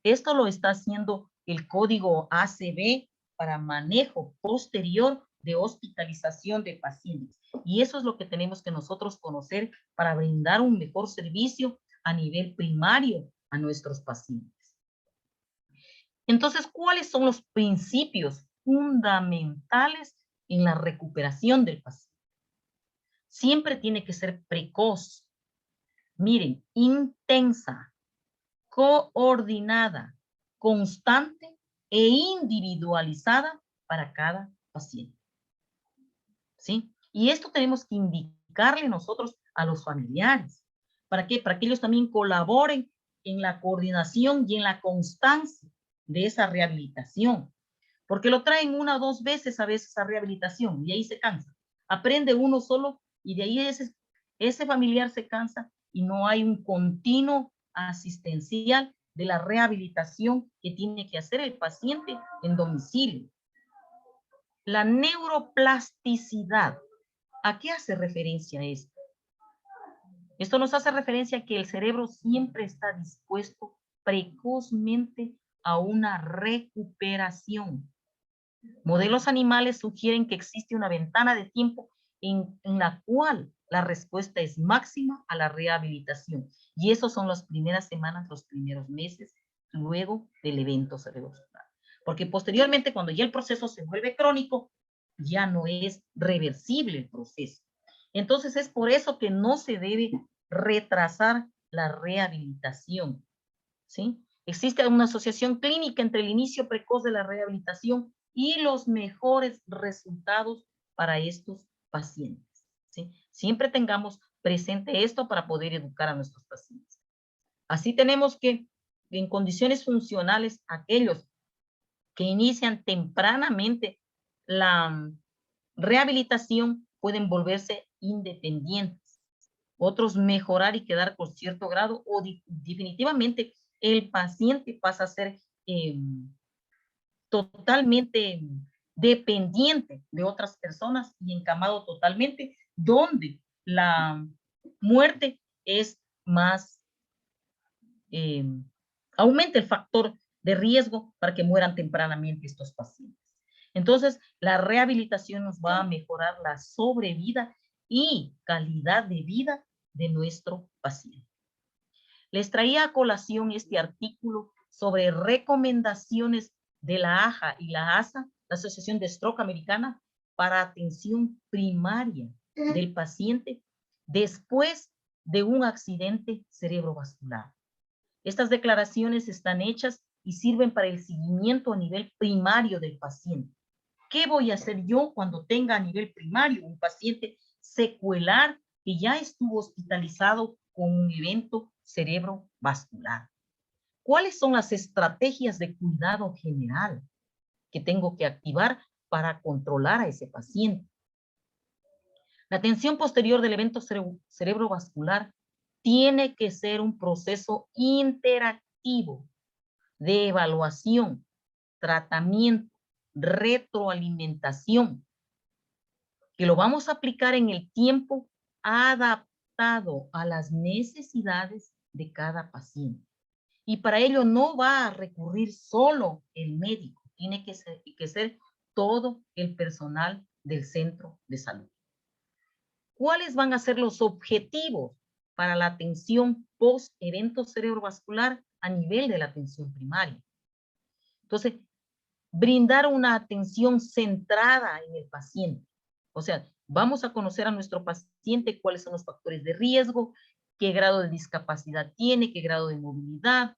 Esto lo está haciendo el código ACB para manejo posterior de hospitalización de pacientes. Y eso es lo que tenemos que nosotros conocer para brindar un mejor servicio a nivel primario a nuestros pacientes. Entonces, ¿cuáles son los principios fundamentales en la recuperación del paciente? Siempre tiene que ser precoz. Miren, intensa, coordinada, constante e individualizada para cada paciente. ¿Sí? Y esto tenemos que indicarle nosotros a los familiares. ¿Para qué? Para que ellos también colaboren en la coordinación y en la constancia de esa rehabilitación. Porque lo traen una o dos veces a veces a rehabilitación y ahí se cansa. Aprende uno solo y de ahí ese familiar se cansa y no hay un continuo asistencial de la rehabilitación que tiene que hacer el paciente en domicilio. La neuroplasticidad. ¿A qué hace referencia esto? Esto nos hace referencia a que el cerebro siempre está dispuesto precozmente a una recuperación. Modelos animales sugieren que existe una ventana de tiempo en la cual la respuesta es máxima a la rehabilitación. Y eso son las primeras semanas, los primeros meses, luego del evento cerebrovascular. Porque posteriormente, cuando ya el proceso se vuelve crónico, ya no es reversible el proceso. Entonces es por eso que no se debe retrasar la rehabilitación. ¿Sí? Existe una asociación clínica entre el inicio precoz de la rehabilitación y los mejores resultados para estos pacientes. ¿Sí? Siempre tengamos presente esto para poder educar a nuestros pacientes. Así tenemos que, en condiciones funcionales, aquellos que inician tempranamente la rehabilitación pueden volverse independientes. Otros mejorar y quedar con cierto grado o definitivamente el paciente pasa a ser totalmente dependiente de otras personas y encamado totalmente, donde la muerte es más, aumenta el factor de riesgo para que mueran tempranamente estos pacientes. Entonces, la rehabilitación nos va a mejorar la sobrevida y calidad de vida de nuestro paciente. Les traía a colación este artículo sobre recomendaciones de la AJA y la ASA, la Asociación de Stroke Americana, para atención primaria del paciente después de un accidente cerebrovascular. Estas declaraciones están hechas y sirven para el seguimiento a nivel primario del paciente. ¿Qué voy a hacer yo cuando tenga a nivel primario un paciente secuelar que ya estuvo hospitalizado con un evento cerebrovascular? ¿Cuáles son las estrategias de cuidado general que tengo que activar para controlar a ese paciente? La atención posterior del evento cerebrovascular tiene que ser un proceso interactivo de evaluación, tratamiento, retroalimentación, que lo vamos a aplicar en el tiempo adaptado a las necesidades de cada paciente. Y para ello no va a recurrir solo el médico, tiene que ser todo el personal del centro de salud. ¿Cuáles van a ser los objetivos para la atención post-evento cerebrovascular a nivel de la atención primaria? Entonces, brindar una atención centrada en el paciente. O sea, vamos a conocer a nuestro paciente cuáles son los factores de riesgo, qué grado de discapacidad tiene, qué grado de movilidad,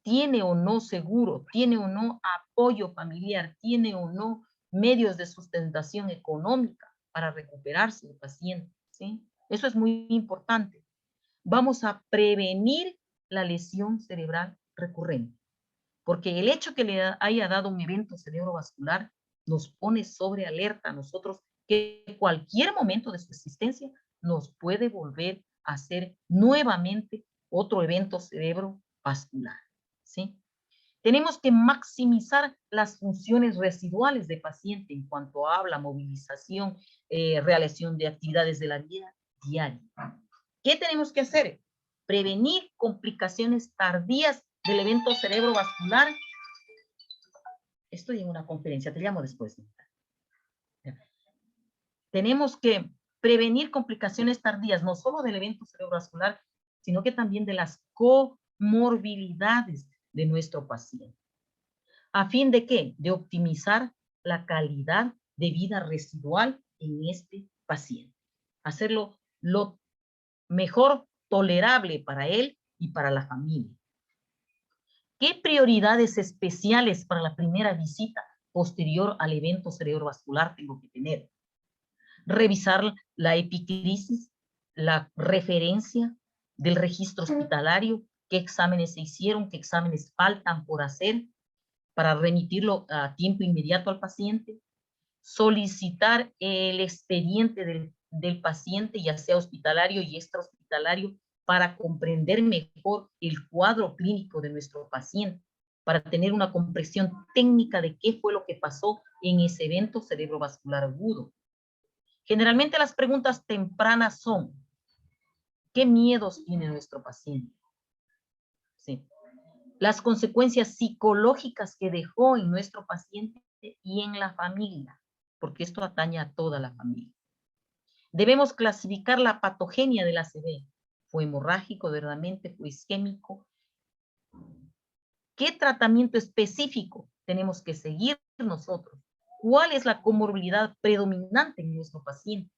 tiene o no seguro, tiene o no apoyo familiar, tiene o no medios de sustentación económica para recuperarse el paciente, ¿sí? Eso es muy importante. Vamos a prevenir la lesión cerebral recurrente, porque el hecho que le haya dado un evento cerebrovascular nos pone sobre alerta a nosotros que en cualquier momento de su existencia nos puede volver a hacer nuevamente otro evento cerebrovascular, ¿sí? Tenemos que maximizar las funciones residuales del paciente en cuanto a habla, movilización, realización de actividades de la vida diaria. ¿Qué tenemos que hacer? Prevenir complicaciones tardías del evento cerebrovascular. Estoy en una conferencia, te llamo después. Tenemos que prevenir complicaciones tardías, no solo del evento cerebrovascular, sino que también de las comorbilidades de nuestro paciente. ¿A fin de qué? De optimizar la calidad de vida residual en este paciente. Hacerlo lo mejor tolerable para él y para la familia. ¿Qué prioridades especiales para la primera visita posterior al evento cerebrovascular tengo que tener? Revisar la epicrisis, la referencia del registro hospitalario, qué exámenes se hicieron, qué exámenes faltan por hacer para remitirlo a tiempo inmediato al paciente, solicitar el expediente del paciente, ya sea hospitalario y extrahospitalario, para comprender mejor el cuadro clínico de nuestro paciente, para tener una comprensión técnica de qué fue lo que pasó en ese evento cerebrovascular agudo. Generalmente las preguntas tempranas son, ¿qué miedos tiene nuestro paciente? Sí. Las consecuencias psicológicas que dejó en nuestro paciente y en la familia, porque esto atañe a toda la familia. Debemos clasificar la patogenia del ACV. ¿Fue hemorrágico, verdaderamente? ¿Fue isquémico? ¿Qué tratamiento específico tenemos que seguir nosotros? ¿Cuál es la comorbilidad predominante en nuestro paciente?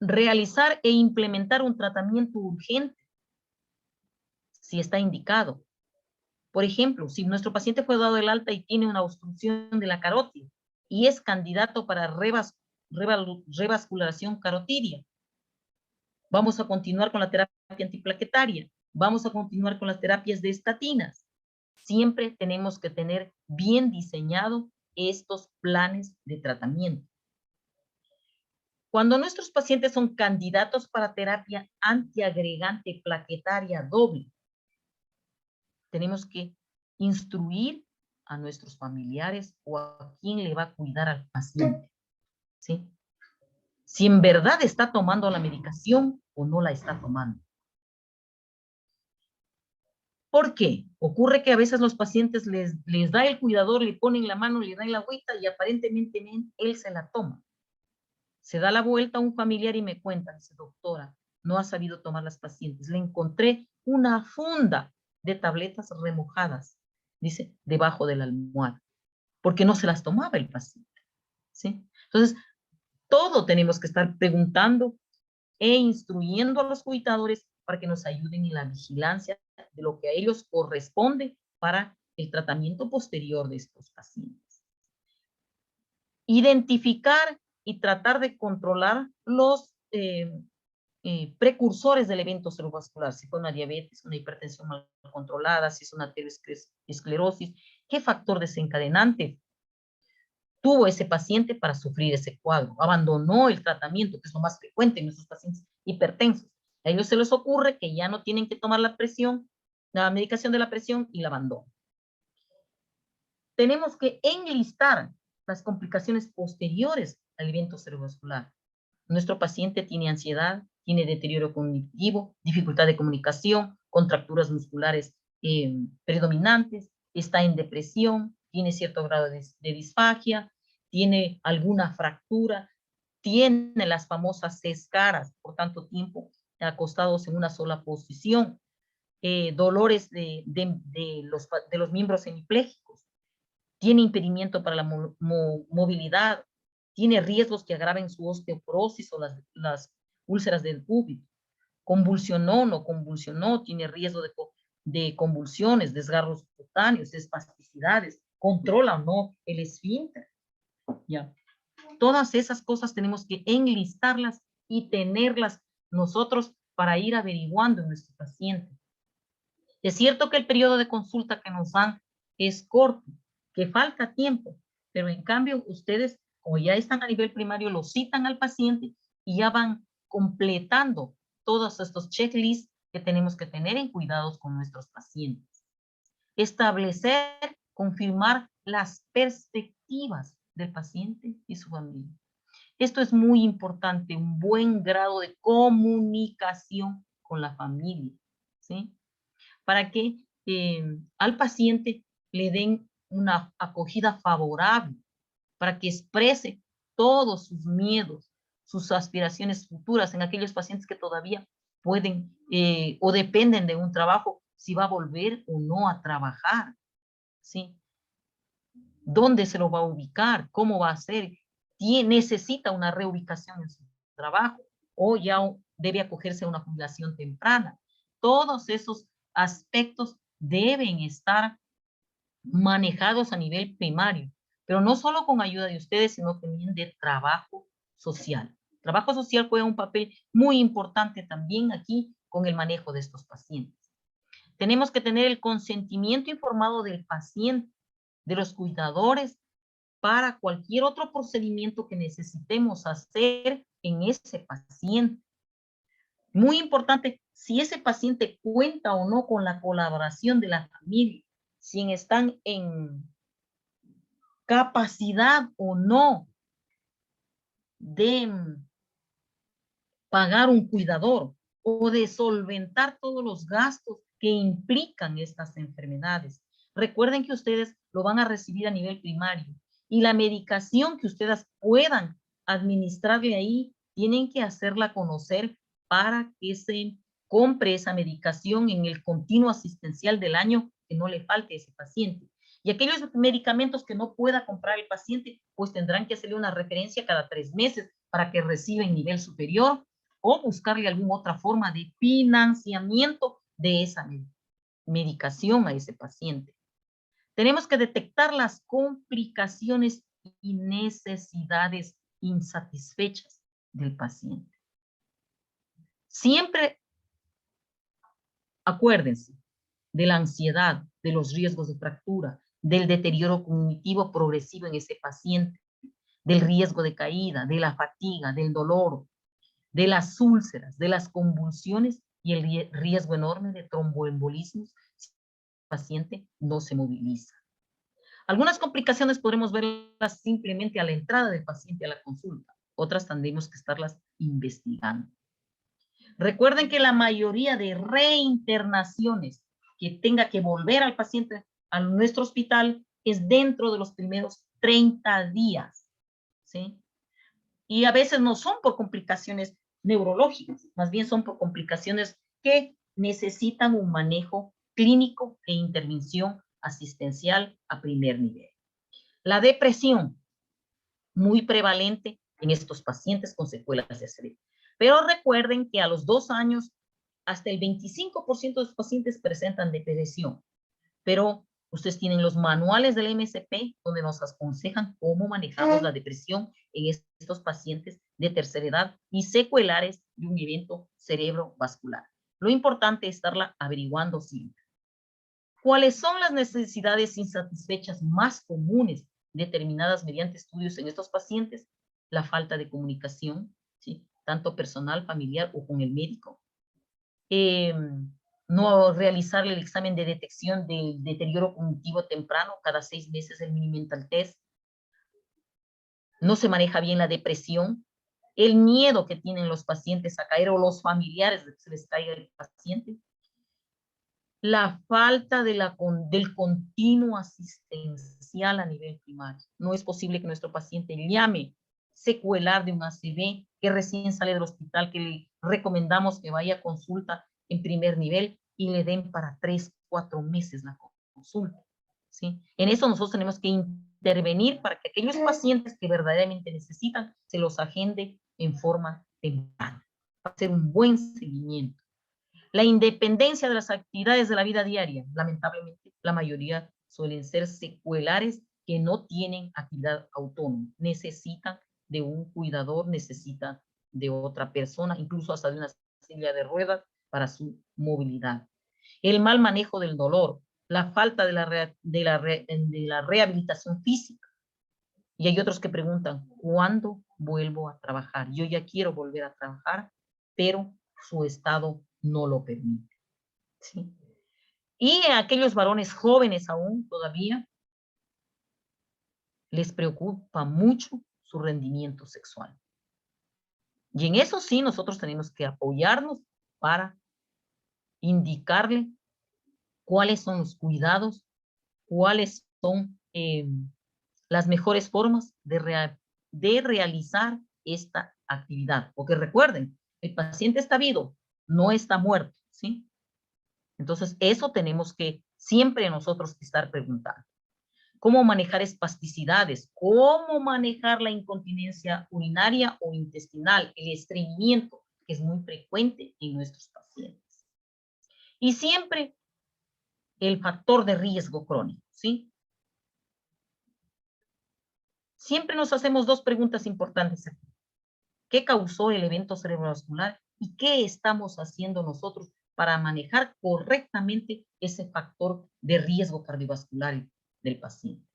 Realizar e implementar un tratamiento urgente, si está indicado. Por ejemplo, si nuestro paciente fue dado el alta y tiene una obstrucción de la carótida y es candidato para revascularización carotidia, vamos a continuar con la terapia antiplaquetaria, vamos a continuar con las terapias de estatinas. Siempre tenemos que tener bien diseñado estos planes de tratamiento. Cuando nuestros pacientes son candidatos para terapia antiagregante plaquetaria doble, tenemos que instruir a nuestros familiares o a quién le va a cuidar al paciente, ¿sí? Si en verdad está tomando la medicación o no la está tomando. ¿Por qué? Ocurre que a veces los pacientes les da el cuidador, le ponen la mano, le dan la agüita y aparentemente él se la toma. Se da la vuelta a un familiar y me cuenta, dice, doctora, no ha sabido tomar las pacientes. Le encontré una funda de tabletas remojadas, dice, debajo de la almohada, porque no se las tomaba el paciente, ¿sí? Entonces, todo tenemos que estar preguntando e instruyendo a los cuidadores para que nos ayuden en la vigilancia de lo que a ellos corresponde para el tratamiento posterior de estos pacientes. Identificar y tratar de controlar los precursores del evento cerebrovascular, si fue una diabetes, una hipertensión mal controlada, si es una arteriosclerosis, qué factor desencadenante tuvo ese paciente para sufrir ese cuadro. Abandonó el tratamiento, que es lo más frecuente en nuestros pacientes hipertensos. A ellos se les ocurre que ya no tienen que tomar la presión, la medicación de la presión y la abandonan. Tenemos que enlistar las complicaciones posteriores al evento cerebrovascular. Nuestro paciente tiene ansiedad, tiene deterioro cognitivo, dificultad de comunicación, contracturas musculares predominantes, está en depresión, tiene cierto grado de disfagia, tiene alguna fractura, tiene las famosas escaras por tanto tiempo acostados en una sola posición, dolores de los miembros hemipléjicos, tiene impedimento para la movilidad, tiene riesgos que agraven su osteoporosis o las úlceras del cúbito, convulsionó, no convulsionó, tiene riesgo de convulsiones, desgarros cutáneos, espasticidades, controla o no el esfínter. Ya. Todas esas cosas tenemos que enlistarlas y tenerlas nosotros para ir averiguando en nuestro paciente. Es cierto que el periodo de consulta que nos dan es corto, que falta tiempo, pero en cambio ustedes, como ya están a nivel primario, lo citan al paciente y ya van completando todos estos checklists que tenemos que tener en cuidados con nuestros pacientes. Establecer, confirmar las perspectivas del paciente y su familia. Esto es muy importante, un buen grado de comunicación con la familia, ¿sí? Para que al paciente le den una acogida favorable, para que exprese todos sus miedos, sus aspiraciones futuras en aquellos pacientes que todavía pueden o dependen de un trabajo, si va a volver o no a trabajar, ¿sí? ¿Dónde se lo va a ubicar? ¿Cómo va a ser? ¿Necesita una reubicación en su trabajo o ya debe acogerse a una jubilación temprana? Todos esos aspectos deben estar manejados a nivel primario, pero no solo con ayuda de ustedes, sino también de trabajo social. Trabajo social juega un papel muy importante también aquí con el manejo de estos pacientes. Tenemos que tener el consentimiento informado del paciente, de los cuidadores, para cualquier otro procedimiento que necesitemos hacer en ese paciente. Muy importante, si ese paciente cuenta o no con la colaboración de la familia, si están en capacidad o no de pagar un cuidador o de solventar todos los gastos que implican estas enfermedades. Recuerden que ustedes lo van a recibir a nivel primario y la medicación que ustedes puedan administrarle ahí, tienen que hacerla conocer para que se compre esa medicación en el continuo asistencial del año, que no le falte a ese paciente. Y aquellos medicamentos que no pueda comprar el paciente, pues tendrán que hacerle una referencia cada 3 meses para que reciba en nivel superior o buscarle alguna otra forma de financiamiento de esa medicación a ese paciente. Tenemos que detectar las complicaciones y necesidades insatisfechas del paciente. Siempre acuérdense de la ansiedad, de los riesgos de fractura, del deterioro cognitivo progresivo en ese paciente, del riesgo de caída, de la fatiga, del dolor, de las úlceras, de las convulsiones y el riesgo enorme de tromboembolismos si el paciente no se moviliza. Algunas complicaciones podremos verlas simplemente a la entrada del paciente a la consulta, otras tendremos que estarlas investigando. Recuerden que la mayoría de reinternaciones que tenga que volver al paciente a nuestro hospital es dentro de los primeros 30 días, ¿sí? Y a veces no son por complicaciones neurológicas, más bien son por complicaciones que necesitan un manejo clínico e intervención asistencial a primer nivel. La depresión, muy prevalente en estos pacientes con secuelas de cerebro. Pero recuerden que a los 2 años, hasta el 25% de los pacientes presentan depresión. Pero ustedes tienen los manuales del MSP donde nos aconsejan cómo manejamos la depresión en estos pacientes de tercera edad y secuelares de un evento cerebrovascular. Lo importante es estarla averiguando siempre. ¿Cuáles son las necesidades insatisfechas más comunes determinadas mediante estudios en estos pacientes? La falta de comunicación, ¿sí? Tanto personal, familiar o con el médico. No realizarle el examen de detección del deterioro cognitivo temprano cada 6 meses, el mini mental test. No se maneja bien la depresión, el miedo que tienen los pacientes a caer o los familiares de que se les caiga el paciente. La falta de del continuo asistencial a nivel primario. No es posible que nuestro paciente llame secuelar de un ACV que recién sale del hospital, que le recomendamos que vaya a consulta en primer nivel y le den para 3, 4 meses la consulta, ¿sí? En eso nosotros tenemos que intervenir para que aquellos pacientes que verdaderamente necesitan se los agende en forma temprana, para hacer un buen seguimiento. La independencia de las actividades de la vida diaria. Lamentablemente, la mayoría suelen ser secuelares que no tienen actividad autónoma. Necesitan de un cuidador, necesitan de otra persona, incluso hasta de una silla de ruedas para su movilidad. El mal manejo del dolor, la falta de la rehabilitación física. Y hay otros que preguntan, ¿cuándo vuelvo a trabajar? Yo ya quiero volver a trabajar, pero su estado no lo permite, ¿sí? Y a aquellos varones jóvenes aún todavía les preocupa mucho su rendimiento sexual. Y en eso sí nosotros tenemos que apoyarnos para indicarle cuáles son los cuidados, cuáles son las mejores formas de realizar esta actividad. Porque recuerden, el paciente está vivo, no está muerto, ¿sí? Entonces, eso tenemos que siempre nosotros estar preguntando. ¿Cómo manejar espasticidades? ¿Cómo manejar la incontinencia urinaria o intestinal? El estreñimiento, que es muy frecuente en nuestros pacientes. Y siempre el factor de riesgo crónico, ¿sí? Siempre nos hacemos 2 preguntas importantes aquí. ¿Qué causó el evento cerebrovascular? ¿Y qué estamos haciendo nosotros para manejar correctamente ese factor de riesgo cardiovascular del paciente?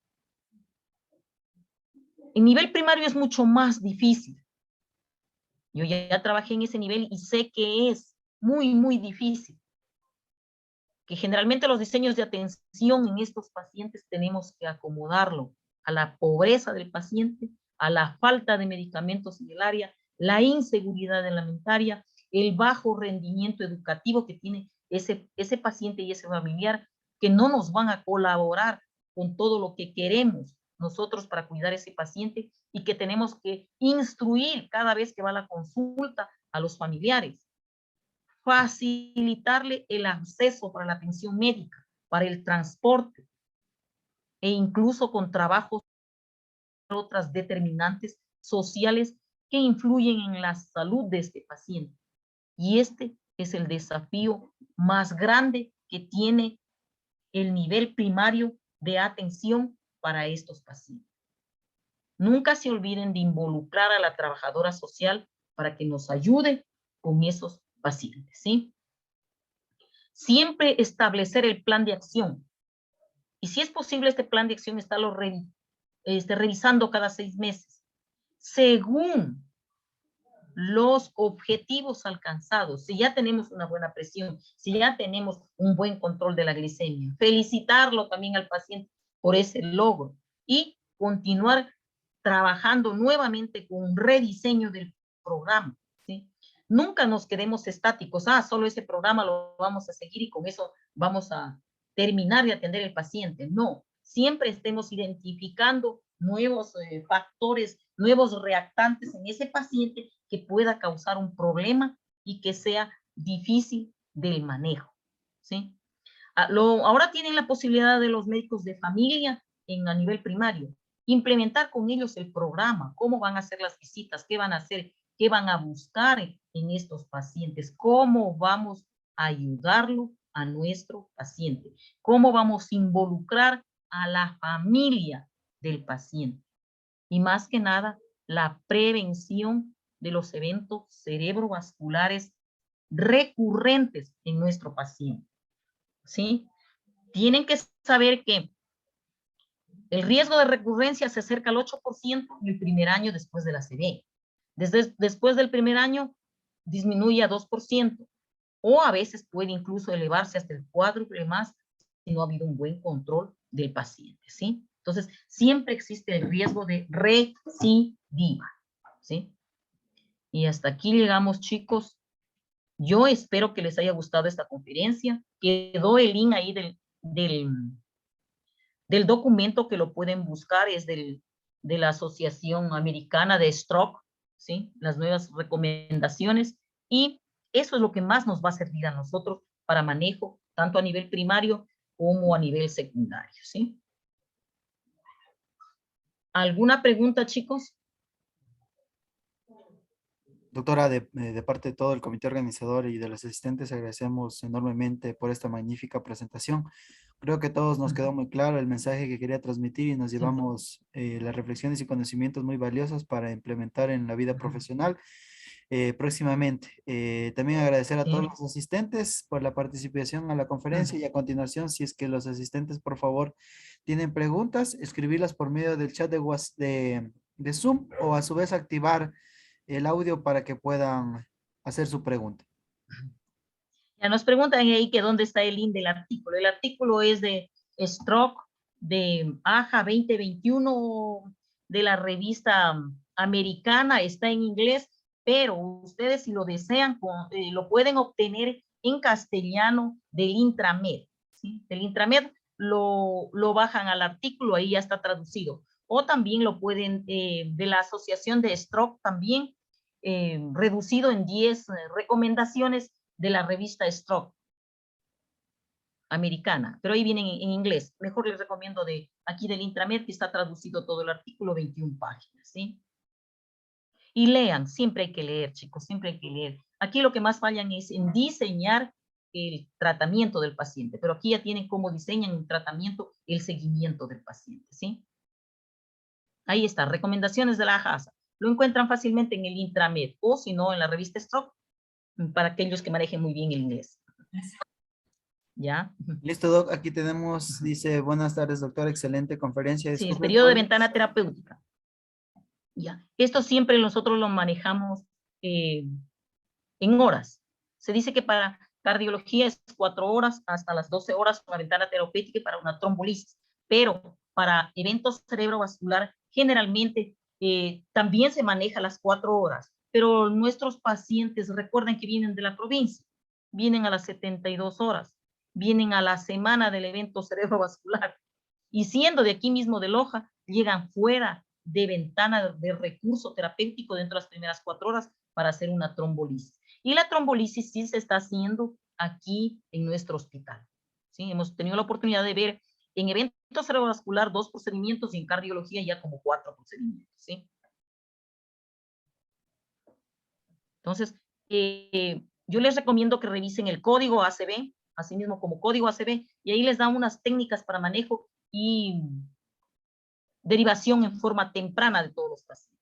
En nivel primario es mucho más difícil. Yo ya trabajé en ese nivel y sé que es muy, muy difícil. Que generalmente los diseños de atención en estos pacientes tenemos que acomodarlo a la pobreza del paciente, a la falta de medicamentos en el área, la inseguridad alimentaria, el bajo rendimiento educativo que tiene ese paciente y ese familiar, que no nos van a colaborar con todo lo que queremos nosotros para cuidar a ese paciente y que tenemos que instruir cada vez que va a la consulta a los familiares. Facilitarle el acceso para la atención médica, para el transporte e incluso con trabajos otras determinantes sociales que influyen en la salud de este paciente. Y este es el desafío más grande que tiene el nivel primario de atención para estos pacientes. Nunca se olviden de involucrar a la trabajadora social para que nos ayude con esos pacientes, ¿sí? Siempre establecer el plan de acción. Y si es posible, este plan de acción estarlo revisando cada 6 meses, según los objetivos alcanzados. Si ya tenemos una buena presión, si ya tenemos un buen control de la glicemia, felicitarlo también al paciente por ese logro y continuar trabajando nuevamente con un rediseño del programa, ¿sí? Nunca nos quedemos estáticos, solo ese programa lo vamos a seguir y con eso vamos a terminar de atender al paciente. No, siempre estemos identificando nuevos factores nuevos reactantes en ese paciente que pueda causar un problema y que sea difícil del manejo, ¿sí? Ahora tienen la posibilidad de los médicos de familia a nivel primario, implementar con ellos el programa, cómo van a hacer las visitas, qué van a hacer, qué van a buscar en estos pacientes, cómo vamos a ayudarlo a nuestro paciente, cómo vamos a involucrar a la familia del paciente. Y más que nada, la prevención de los eventos cerebrovasculares recurrentes en nuestro paciente, ¿sí? Tienen que saber que el riesgo de recurrencia se acerca al 8% en el primer año después de la CV. Después del primer año disminuye a 2%, o a veces puede incluso elevarse hasta el cuádruple más si no ha habido un buen control del paciente, ¿sí? Entonces, siempre existe el riesgo de recidiva, ¿sí? Y hasta aquí llegamos, chicos. Yo espero que les haya gustado esta conferencia. Quedó el link ahí del documento que lo pueden buscar, es de la Asociación Americana de Stroke, ¿sí? Las nuevas recomendaciones, y eso es lo que más nos va a servir a nosotros para manejo, tanto a nivel primario como a nivel secundario, ¿sí? ¿Alguna pregunta, chicos? Doctora, de parte de todo el comité organizador y de los asistentes, agradecemos enormemente por esta magnífica presentación. Creo que a todos nos quedó muy claro el mensaje que quería transmitir y nos llevamos las reflexiones y conocimientos muy valiosos para implementar en la vida profesional próximamente. También agradecer a todos los asistentes por la participación a la conferencia y a continuación, si es que los asistentes, por favor, tienen preguntas, escribirlas por medio del chat de Zoom o a su vez activar el audio para que puedan hacer su pregunta. Ya nos preguntan ahí que dónde está el link del artículo. El artículo es de Stroke, de AJA 2021, de la revista americana, está en inglés, pero ustedes si lo desean, lo pueden obtener en castellano del Intramed, ¿sí? Del Intramed lo bajan al artículo, ahí ya está traducido. O también lo pueden, de la Asociación de Stroke también, reducido en 10 recomendaciones de la revista Stroke americana, pero ahí vienen en inglés. Mejor les recomiendo de aquí del Intramed, que está traducido todo el artículo, 21 páginas, ¿sí? Y lean, siempre hay que leer, chicos, siempre hay que leer. Aquí lo que más fallan es en diseñar el tratamiento del paciente, pero aquí ya tienen cómo diseñan el tratamiento, el seguimiento del paciente, ¿sí? Ahí está, recomendaciones de la AJASA. Lo encuentran fácilmente en el Intramed o si no en la revista Stroke, para aquellos que manejen muy bien el inglés. ¿Ya? Listo, Doc. Aquí tenemos, dice, buenas tardes, doctor. Excelente conferencia. Sí, el Disculpe, periodo de ventana terapéutica. ¿Ya? Esto siempre nosotros lo manejamos en horas. Se dice que para cardiología es 4 horas hasta las 12 horas una ventana terapéutica para una trombolisis, pero para eventos cerebrovascular generalmente también se maneja las 4 horas, pero nuestros pacientes recuerden que vienen de la provincia, vienen a las 72 horas, vienen a la semana del evento cerebrovascular y siendo de aquí mismo de Loja, llegan fuera de ventana de recurso terapéutico dentro de las primeras 4 horas para hacer una trombolisis. Y la trombolisis sí se está haciendo aquí en nuestro hospital. ¿Sí? Hemos tenido la oportunidad de ver en evento cerebrovascular 2 procedimientos y en cardiología ya como 4 procedimientos. ¿Sí? Entonces, yo les recomiendo que revisen el código ACB, así mismo como código ACB, y ahí les dan unas técnicas para manejo y derivación en forma temprana de todos los pacientes.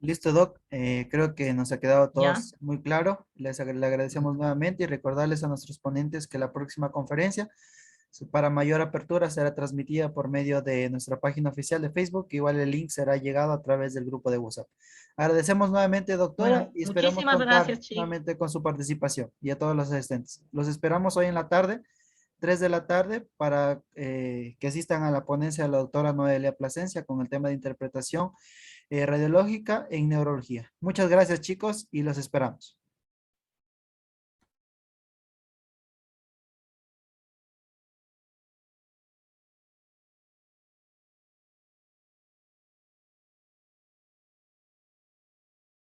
Listo, Doc. Creo que nos ha quedado a ¿Ya? todos muy claro. Le agradecemos nuevamente y recordarles a nuestros ponentes que la próxima conferencia para mayor apertura será transmitida por medio de nuestra página oficial de Facebook. Igual el link será llegado a través del grupo de WhatsApp. Agradecemos nuevamente, doctora, Bueno, y esperamos muchísimas contar gracias, chicos. nuevamente con su participación y a todos los asistentes. Los esperamos hoy en la tarde, 3 de la tarde, para que asistan a la ponencia de la doctora Noelia Plasencia con el tema de interpretación radiológica en neurología. Muchas gracias, chicos, y los esperamos.